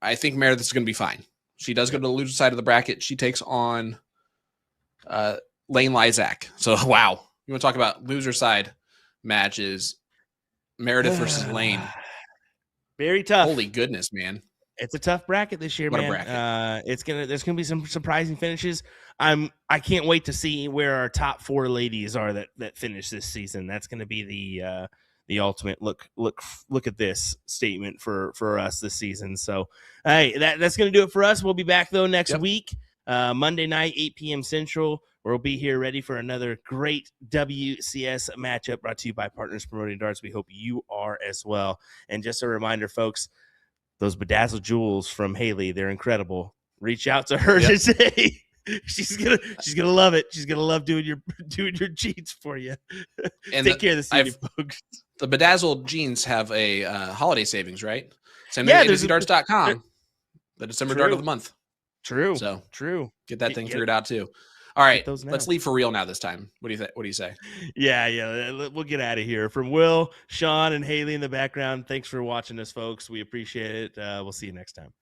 I think Meredith is going to be fine. She does go to the loser side of the bracket. She takes on Lane Lysak. So, wow. You want to talk about loser side matches? Meredith versus Lane. Very tough. Holy goodness, man. It's a tough bracket this year, What a man. bracket. There's gonna be some surprising finishes. I can't wait to see where our top 4 ladies are that finish this season. That's gonna be the ultimate look at this statement for us this season. So hey, that's gonna do it for us. We'll be back though next week, Monday night, 8 p.m. Central. We'll be here ready for another great WCS matchup brought to you by Partners Promoting Darts. We hope you are as well. And just a reminder, folks, those bedazzled jewels from Haley, they're incredible. Reach out to her today. She's gonna love it. She's gonna love doing your jeans for you. And Take care of the city, folks. The bedazzled jeans have a holiday savings, right? Same Yeah, thing at darts.com. The December dart of the month. True. So true. get that thing figured out too. All right, those now. let's leave for real now this time. What do you say? Yeah. We'll get out of here. From Will, Sean, and Haley in the background, thanks for watching us, folks. We appreciate it. We'll see you next time.